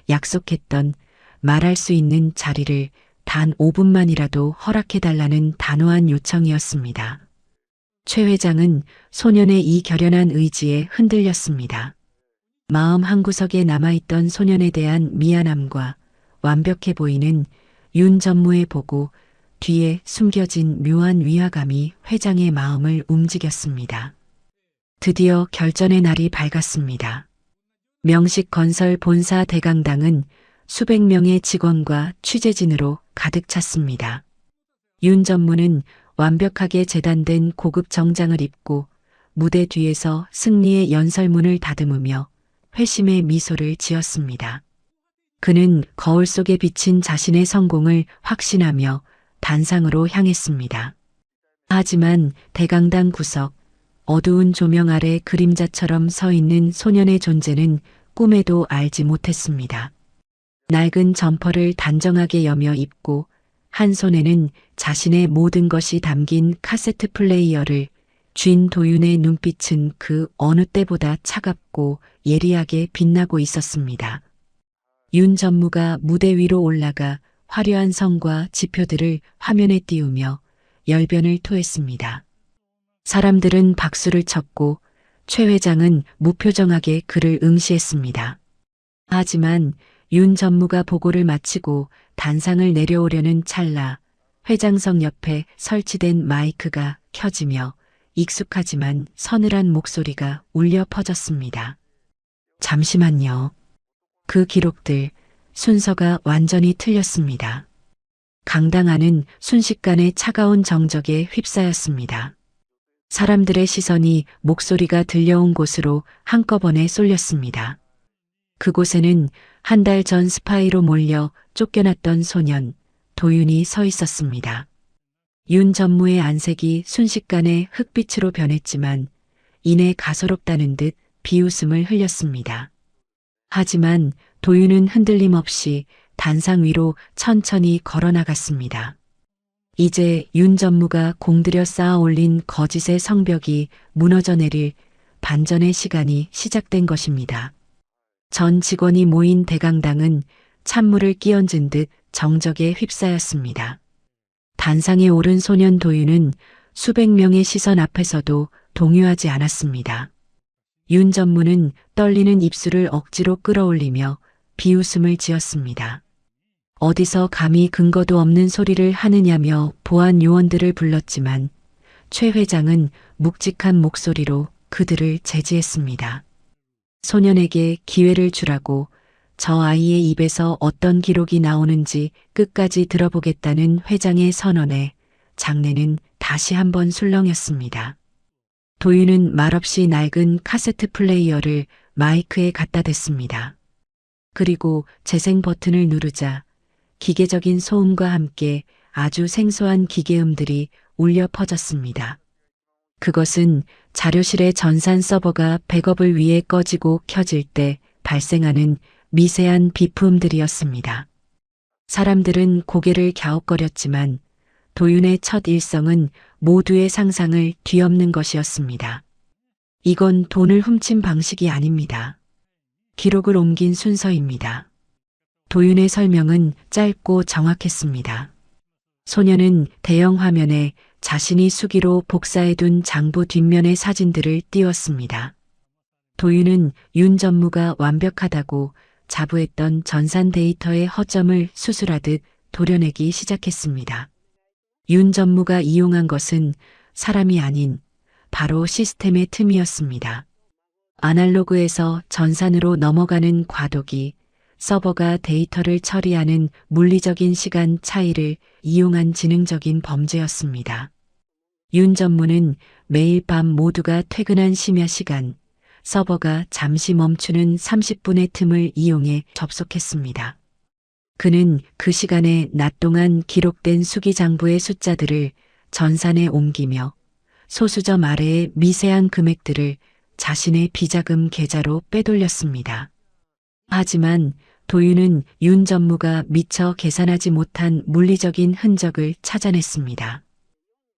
약속했던 말할 수 있는 자리를 단 5분만이라도 허락해달라는 단호한 요청이었습니다. 최 회장은 소년의 이 결연한 의지에 흔들렸습니다. 마음 한구석에 남아있던 소년에 대한 미안함과 완벽해 보이는 윤 전무의 보고 뒤에 숨겨진 묘한 위화감이 회장의 마음을 움직였습니다. 드디어 결전의 날이 밝았습니다. 명식건설 본사 대강당은 수백 명의 직원과 취재진으로 가득 찼습니다. 윤 전무는 완벽하게 재단된 고급 정장을 입고 무대 뒤에서 승리의 연설문을 다듬으며 회심의 미소를 지었습니다. 그는 거울 속에 비친 자신의 성공을 확신하며 단상으로 향했습니다. 하지만 대강당 구석 어두운 조명 아래 그림자처럼 서 있는 소년의 존재는 꿈에도 알지 못했습니다. 낡은 점퍼를 단정하게 여며 입고 한 손에는 자신의 모든 것이 담긴 카세트 플레이어를 쥔 도윤의 눈빛은 그 어느 때보다 차갑고 예리하게 빛나고 있었습니다. 윤 전무가 무대 위로 올라가 화려한 성과 지표들을 화면에 띄우며 열변을 토했습니다. 사람들은 박수를 쳤고 최 회장은 무표정하게 그를 응시했습니다. 하지만 윤 전무가 보고를 마치고 단상을 내려오려는 찰나 회장석 옆에 설치된 마이크가 켜지며 익숙하지만 서늘한 목소리가 울려 퍼졌습니다. 잠시만요. 그 기록들, 순서가 완전히 틀렸습니다. 강당안은 순식간에 차가운 정적에 휩싸였습니다. 사람들의 시선이 목소리가 들려온 곳으로 한꺼번에 쏠렸습니다. 그곳에는 한 달 전 스파이로 몰려 쫓겨났던 소년, 도윤이 서 있었습니다. 윤 전무의 안색이 순식간에 흑빛으로 변했지만 이내 가소롭다는 듯 비웃음을 흘렸습니다. 하지만 도윤은 흔들림 없이 단상 위로 천천히 걸어나갔습니다. 이제 윤 전무가 공들여 쌓아 올린 거짓의 성벽이 무너져 내릴 반전의 시간이 시작된 것입니다. 전 직원이 모인 대강당은 찬물을 끼얹은 듯 정적에 휩싸였습니다. 단상에 오른 소년 도윤은 수백 명의 시선 앞에서도 동요하지 않았습니다. 윤 전무는 떨리는 입술을 억지로 끌어올리며 비웃음을 지었습니다. 어디서 감히 근거도 없는 소리를 하느냐며 보안 요원들을 불렀지만 최 회장은 묵직한 목소리로 그들을 제지했습니다. 소년에게 기회를 주라고, 저 아이의 입에서 어떤 기록이 나오는지 끝까지 들어보겠다는 회장의 선언에 장내는 다시 한번 술렁였습니다. 도윤은 말없이 낡은 카세트 플레이어를 마이크에 갖다 댔습니다. 그리고 재생 버튼을 누르자 기계적인 소음과 함께 아주 생소한 기계음들이 울려 퍼졌습니다. 그것은 자료실의 전산 서버가 백업을 위해 꺼지고 켜질 때 발생하는 미세한 비품들이었습니다. 사람들은 고개를 갸웃거렸지만 도윤의 첫 일성은 모두의 상상을 뒤엎는 것이었습니다. 이건 돈을 훔친 방식이 아닙니다. 기록을 옮긴 순서입니다. 도윤의 설명은 짧고 정확했습니다. 소년은 대형 화면에 자신이 수기로 복사해둔 장부 뒷면의 사진들을 띄웠습니다. 도윤은 윤 전무가 완벽하다고 자부했던 전산 데이터의 허점을 수술하듯 도려내기 시작했습니다. 윤 전무가 이용한 것은 사람이 아닌 바로 시스템의 틈이었습니다. 아날로그에서 전산으로 넘어가는 과도기, 서버가 데이터를 처리하는 물리적인 시간 차이를 이용한 지능적인 범죄였습니다. 윤 전무는 매일 밤 모두가 퇴근한 심야 시간, 서버가 잠시 멈추는 30분의 틈을 이용해 접속했습니다. 그는 그 시간에 낮 동안 기록된 수기장부의 숫자들을 전산에 옮기며 소수점 아래의 미세한 금액들을 자신의 비자금 계좌로 빼돌렸습니다. 하지만 도윤은 윤 전무가 미처 계산하지 못한 물리적인 흔적을 찾아냈습니다.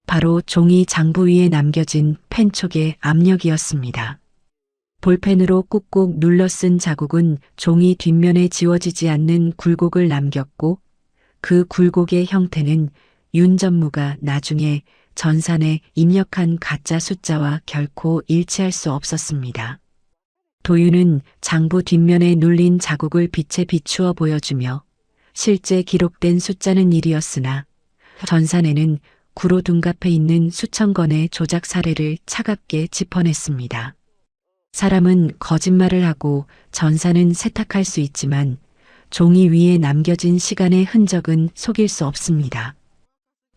바로 종이 장부 위에 남겨진 펜촉의 압력이었습니다. 볼펜으로 꾹꾹 눌러 쓴 자국은 종이 뒷면에 지워지지 않는 굴곡을 남겼고 그 굴곡의 형태는 윤 전무가 나중에 전산에 입력한 가짜 숫자와 결코 일치할 수 없었습니다. 도윤은 장부 뒷면에 눌린 자국을 빛에 비추어 보여주며 실제 기록된 숫자는 1이었으나 전산에는 구로 둔갑해 있는 수천 건의 조작 사례를 차갑게 짚어냈습니다. 사람은 거짓말을 하고 전산은 세탁할 수 있지만 종이 위에 남겨진 시간의 흔적은 속일 수 없습니다.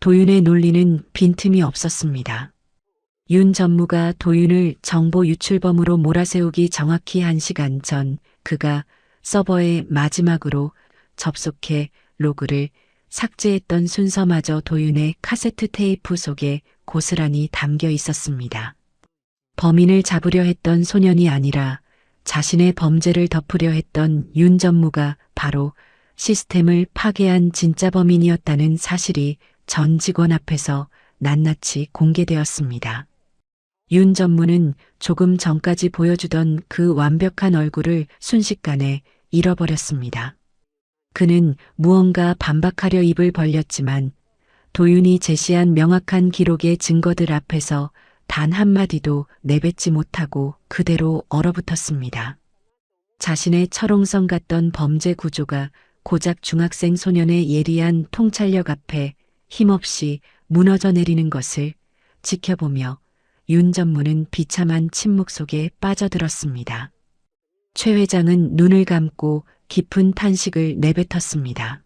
도윤의 논리는 빈틈이 없었습니다. 윤 전무가 도윤을 정보 유출범으로 몰아세우기 정확히 1시간 전 그가 서버에 마지막으로 접속해 로그를 삭제했던 순서마저 도윤의 카세트 테이프 속에 고스란히 담겨 있었습니다. 범인을 잡으려 했던 소년이 아니라 자신의 범죄를 덮으려 했던 윤 전무가 바로 시스템을 파괴한 진짜 범인이었다는 사실이 전 직원 앞에서 낱낱이 공개되었습니다. 윤 전무는 조금 전까지 보여주던 그 완벽한 얼굴을 순식간에 잃어버렸습니다. 그는 무언가 반박하려 입을 벌렸지만 도윤이 제시한 명확한 기록의 증거들 앞에서 단 한마디도 내뱉지 못하고 그대로 얼어붙었습니다. 자신의 철옹성 같던 범죄 구조가 고작 중학생 소년의 예리한 통찰력 앞에 힘없이 무너져 내리는 것을 지켜보며 윤 전무는 비참한 침묵 속에 빠져들었습니다. 최 회장은 눈을 감고 깊은 탄식을 내뱉었습니다.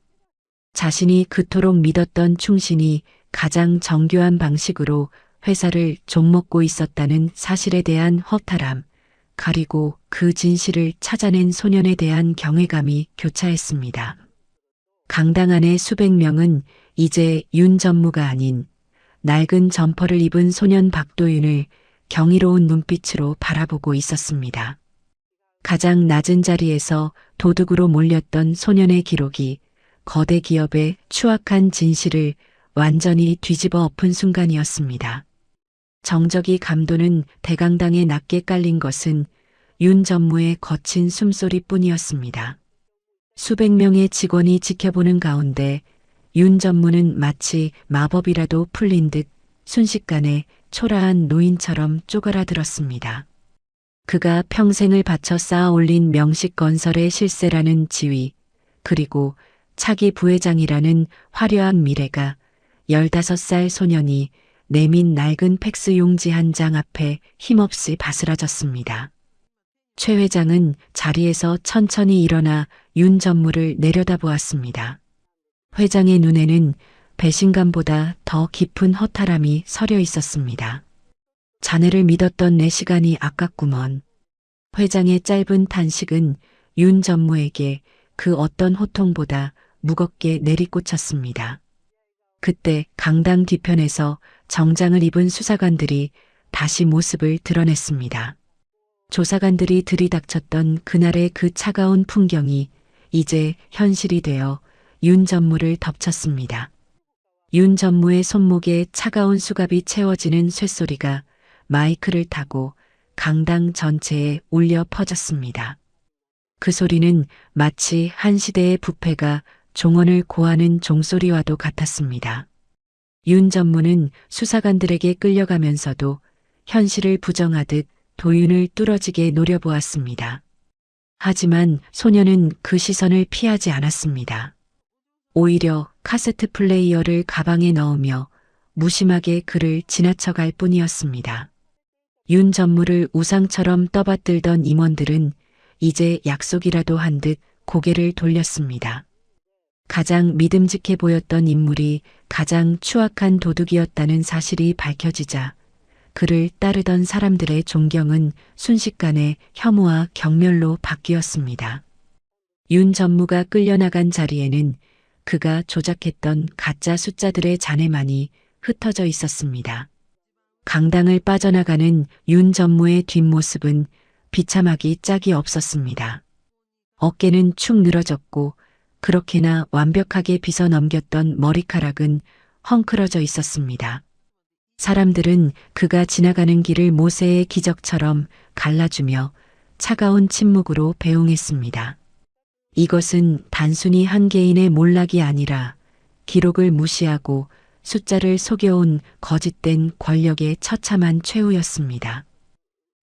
자신이 그토록 믿었던 충신이 가장 정교한 방식으로 회사를 좀먹고 있었다는 사실에 대한 허탈함, 그리고 그 진실을 찾아낸 소년에 대한 경외감이 교차했습니다. 강당 안의 수백 명은 이제 윤 전무가 아닌 낡은 점퍼를 입은 소년 박도윤을 경이로운 눈빛으로 바라보고 있었습니다. 가장 낮은 자리에서 도둑으로 몰렸던 소년의 기록이 거대 기업의 추악한 진실을 완전히 뒤집어 엎은 순간이었습니다. 정적이 감도는 대강당에 낮게 깔린 것은 윤 전무의 거친 숨소리뿐이었습니다. 수백 명의 직원이 지켜보는 가운데 윤 전무는 마치 마법이라도 풀린 듯 순식간에 초라한 노인처럼 쪼그라들었습니다. 그가 평생을 바쳐 쌓아 올린 명식건설의 실세라는 지위, 그리고 차기 부회장이라는 화려한 미래가 15살 소년이 내민 낡은 팩스 용지 한 장 앞에 힘없이 바스라졌습니다. 최 회장은 자리에서 천천히 일어나 윤 전무를 내려다보았습니다. 회장의 눈에는 배신감보다 더 깊은 허탈함이 서려 있었습니다. 자네를 믿었던 내 시간이 아깝구먼. 회장의 짧은 탄식은 윤 전무에게 그 어떤 호통보다 무겁게 내리꽂혔습니다. 그때 강당 뒤편에서 정장을 입은 수사관들이 다시 모습을 드러냈습니다. 조사관들이 들이닥쳤던 그날의 그 차가운 풍경이 이제 현실이 되어 윤 전무를 덮쳤습니다. 윤 전무의 손목에 차가운 수갑이 채워지는 쇳소리가 마이크를 타고 강당 전체에 울려 퍼졌습니다. 그 소리는 마치 한 시대의 부패가 종언을 고하는 종소리와도 같았습니다. 윤 전무는 수사관들에게 끌려가면서도 현실을 부정하듯 도윤을 뚫어지게 노려보았습니다. 하지만 소녀는 그 시선을 피하지 않았습니다. 오히려 카세트 플레이어를 가방에 넣으며 무심하게 그를 지나쳐갈 뿐이었습니다. 윤 전무를 우상처럼 떠받들던 임원들은 이제 약속이라도 한 듯 고개를 돌렸습니다. 가장 믿음직해 보였던 인물이 가장 추악한 도둑이었다는 사실이 밝혀지자 그를 따르던 사람들의 존경은 순식간에 혐오와 경멸로 바뀌었습니다. 윤 전무가 끌려나간 자리에는 그가 조작했던 가짜 숫자들의 잔해만이 흩어져 있었습니다. 강당을 빠져나가는 윤 전무의 뒷모습은 비참하기 짝이 없었습니다. 어깨는 축 늘어졌고 그렇게나 완벽하게 빗어 넘겼던 머리카락은 헝클어져 있었습니다. 사람들은 그가 지나가는 길을 모세의 기적처럼 갈라주며 차가운 침묵으로 배웅했습니다. 이것은 단순히 한 개인의 몰락이 아니라 기록을 무시하고 숫자를 속여온 거짓된 권력의 처참한 최후였습니다.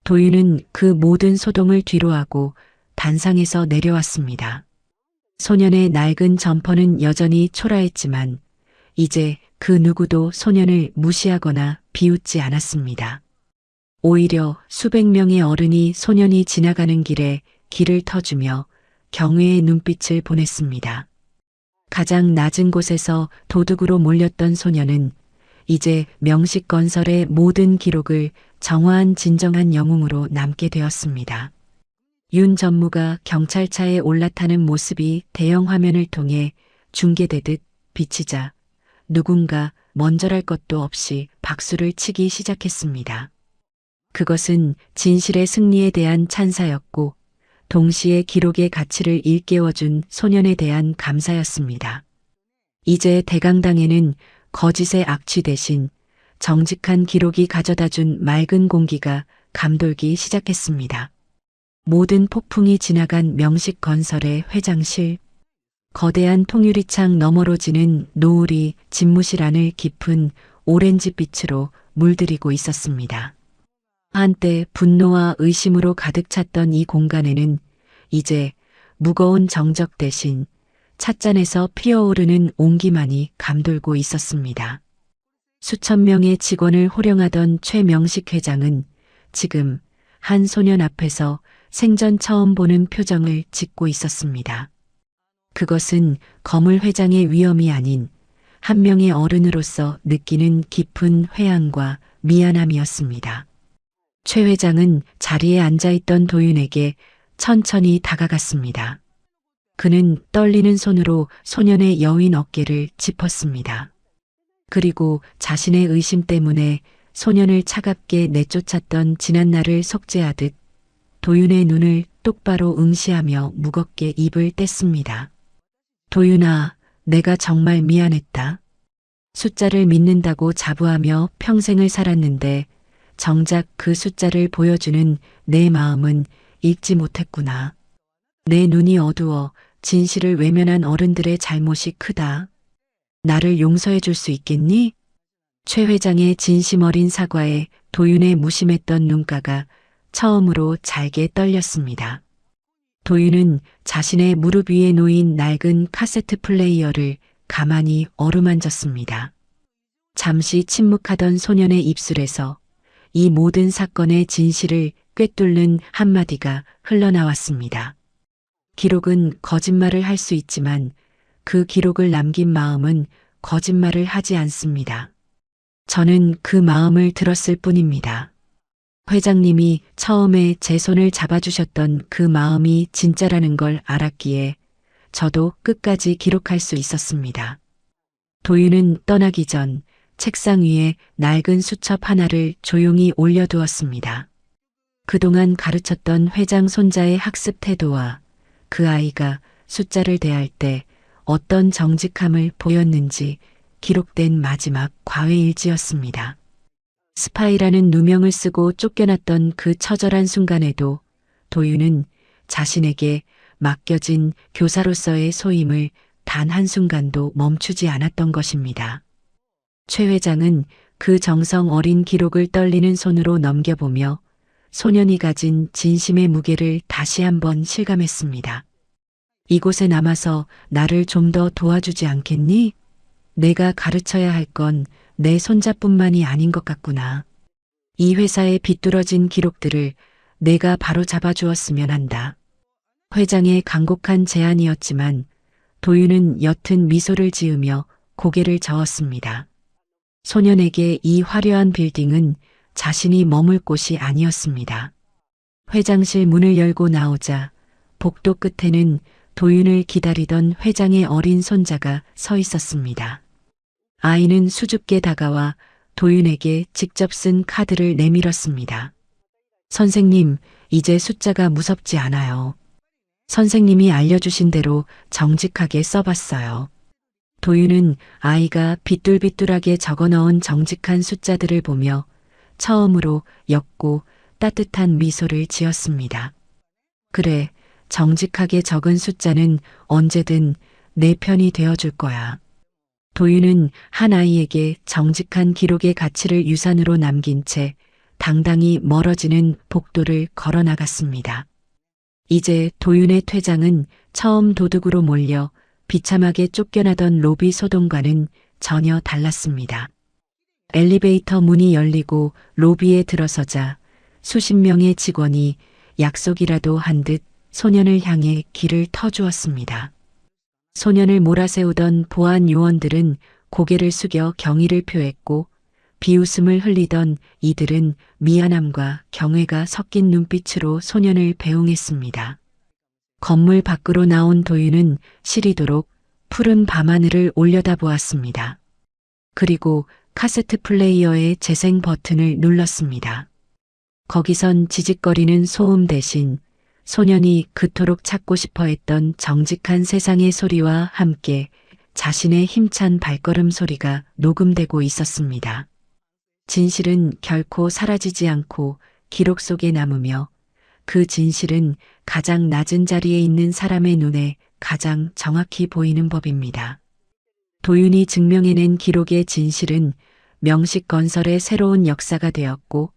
도윤은 그 모든 소동을 뒤로하고 단상에서 내려왔습니다. 소년의 낡은 점퍼는 여전히 초라했지만 이제 그 누구도 소년을 무시하거나 비웃지 않았습니다. 오히려 수백 명의 어른이 소년이 지나가는 길에 길을 터주며 경외의 눈빛을 보냈습니다. 가장 낮은 곳에서 도둑으로 몰렸던 소년은 이제 명식건설의 모든 기록을 정화한 진정한 영웅으로 남게 되었습니다. 윤 전무가 경찰차에 올라타는 모습이 대형 화면을 통해 중계되듯 비치자 누군가 먼저랄 것도 없이 박수를 치기 시작했습니다. 그것은 진실의 승리에 대한 찬사였고 동시에 기록의 가치를 일깨워준 소년에 대한 감사였습니다. 이제 대강당에는 거짓의 악취 대신 정직한 기록이 가져다준 맑은 공기가 감돌기 시작했습니다. 모든 폭풍이 지나간 명식건설의 회장실, 거대한 통유리창 너머로 지는 노을이 집무실 안을 깊은 오렌지빛으로 물들이고 있었습니다. 한때 분노와 의심으로 가득 찼던 이 공간에는 이제 무거운 정적 대신 찻잔에서 피어오르는 온기만이 감돌고 있었습니다. 수천 명의 직원을 호령하던 최명식 회장은 지금 한 소년 앞에서 생전 처음 보는 표정을 짓고 있었습니다. 그것은 거물 회장의 위엄이 아닌 한 명의 어른으로서 느끼는 깊은 회한과 미안함이었습니다. 최 회장은 자리에 앉아있던 도윤에게 천천히 다가갔습니다. 그는 떨리는 손으로 소년의 여윈 어깨를 짚었습니다. 그리고 자신의 의심 때문에 소년을 차갑게 내쫓았던 지난날을 속죄하듯 도윤의 눈을 똑바로 응시하며 무겁게 입을 뗐습니다. 도윤아, 내가 정말 미안했다. 숫자를 믿는다고 자부하며 평생을 살았는데 정작 그 숫자를 보여주는 내 마음은 읽지 못했구나. 내 눈이 어두워 진실을 외면한 어른들의 잘못이 크다. 나를 용서해 줄 수 있겠니? 최 회장의 진심 어린 사과에 도윤의 무심했던 눈가가 처음으로 잘게 떨렸습니다. 도윤은 자신의 무릎 위에 놓인 낡은 카세트 플레이어를 가만히 어루만졌습니다. 잠시 침묵하던 소년의 입술에서 이 모든 사건의 진실을 꿰뚫는 한마디가 흘러나왔습니다. 기록은 거짓말을 할 수 있지만 그 기록을 남긴 마음은 거짓말을 하지 않습니다. 저는 그 마음을 들었을 뿐입니다. 회장님이 처음에 제 손을 잡아주셨던 그 마음이 진짜라는 걸 알았기에 저도 끝까지 기록할 수 있었습니다. 도윤은 떠나기 전 책상 위에 낡은 수첩 하나를 조용히 올려두었습니다. 그동안 가르쳤던 회장 손자의 학습 태도와 그 아이가 숫자를 대할 때 어떤 정직함을 보였는지 기록된 마지막 과외일지였습니다. 스파이라는 누명을 쓰고 쫓겨났던 그 처절한 순간에도 도윤은 자신에게 맡겨진 교사로서의 소임을 단 한순간도 멈추지 않았던 것입니다. 최 회장은 그 정성 어린 기록을 떨리는 손으로 넘겨보며 소년이 가진 진심의 무게를 다시 한번 실감했습니다. 이곳에 남아서 나를 좀 더 도와주지 않겠니? 내가 가르쳐야 할 건 내 손자뿐만이 아닌 것 같구나. 이 회사의 비뚤어진 기록들을 내가 바로 잡아주었으면 한다. 회장의 간곡한 제안이었지만 도윤은 옅은 미소를 지으며 고개를 저었습니다. 소년에게 이 화려한 빌딩은 자신이 머물 곳이 아니었습니다. 회장실 문을 열고 나오자 복도 끝에는 도윤을 기다리던 회장의 어린 손자가 서 있었습니다. 아이는 수줍게 다가와 도윤에게 직접 쓴 카드를 내밀었습니다. 선생님, 이제 숫자가 무섭지 않아요. 선생님이 알려주신 대로 정직하게 써봤어요. 도윤은 아이가 비뚤비뚤하게 적어넣은 정직한 숫자들을 보며 처음으로 옅고 따뜻한 미소를 지었습니다. 그래, 정직하게 적은 숫자는 언제든 내 편이 되어줄 거야. 도윤은 한 아이에게 정직한 기록의 가치를 유산으로 남긴 채 당당히 멀어지는 복도를 걸어 나갔습니다. 이제 도윤의 퇴장은 처음 도둑으로 몰려 비참하게 쫓겨나던 로비 소동과는 전혀 달랐습니다. 엘리베이터 문이 열리고 로비에 들어서자 수십 명의 직원이 약속이라도 한 듯 소년을 향해 길을 터주었습니다. 소년을 몰아세우던 보안 요원들은 고개를 숙여 경의를 표했고 비웃음을 흘리던 이들은 미안함과 경외가 섞인 눈빛으로 소년을 배웅했습니다. 건물 밖으로 나온 도윤은 시리도록 푸른 밤하늘을 올려다보았습니다. 그리고 카세트 플레이어의 재생 버튼을 눌렀습니다. 거기선 지직거리는 소음 대신 소년이 그토록 찾고 싶어 했던 정직한 세상의 소리와 함께 자신의 힘찬 발걸음 소리가 녹음되고 있었습니다. 진실은 결코 사라지지 않고 기록 속에 남으며 그 진실은 가장 낮은 자리에 있는 사람의 눈에 가장 정확히 보이는 법입니다. 도윤이 증명해낸 기록의 진실은 명식 건설의 새로운 역사가 되었고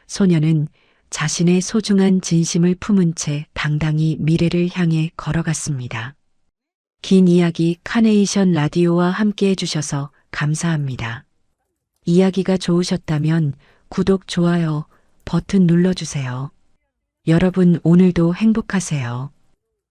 소녀는 자신의 소중한 진심을 품은 채 당당히 미래를 향해 걸어갔습니다. 긴 이야기 카네이션 라디오와 함께 해주셔서 감사합니다. 이야기가 좋으셨다면 구독, 좋아요 버튼 눌러주세요. 여러분 오늘도 행복하세요.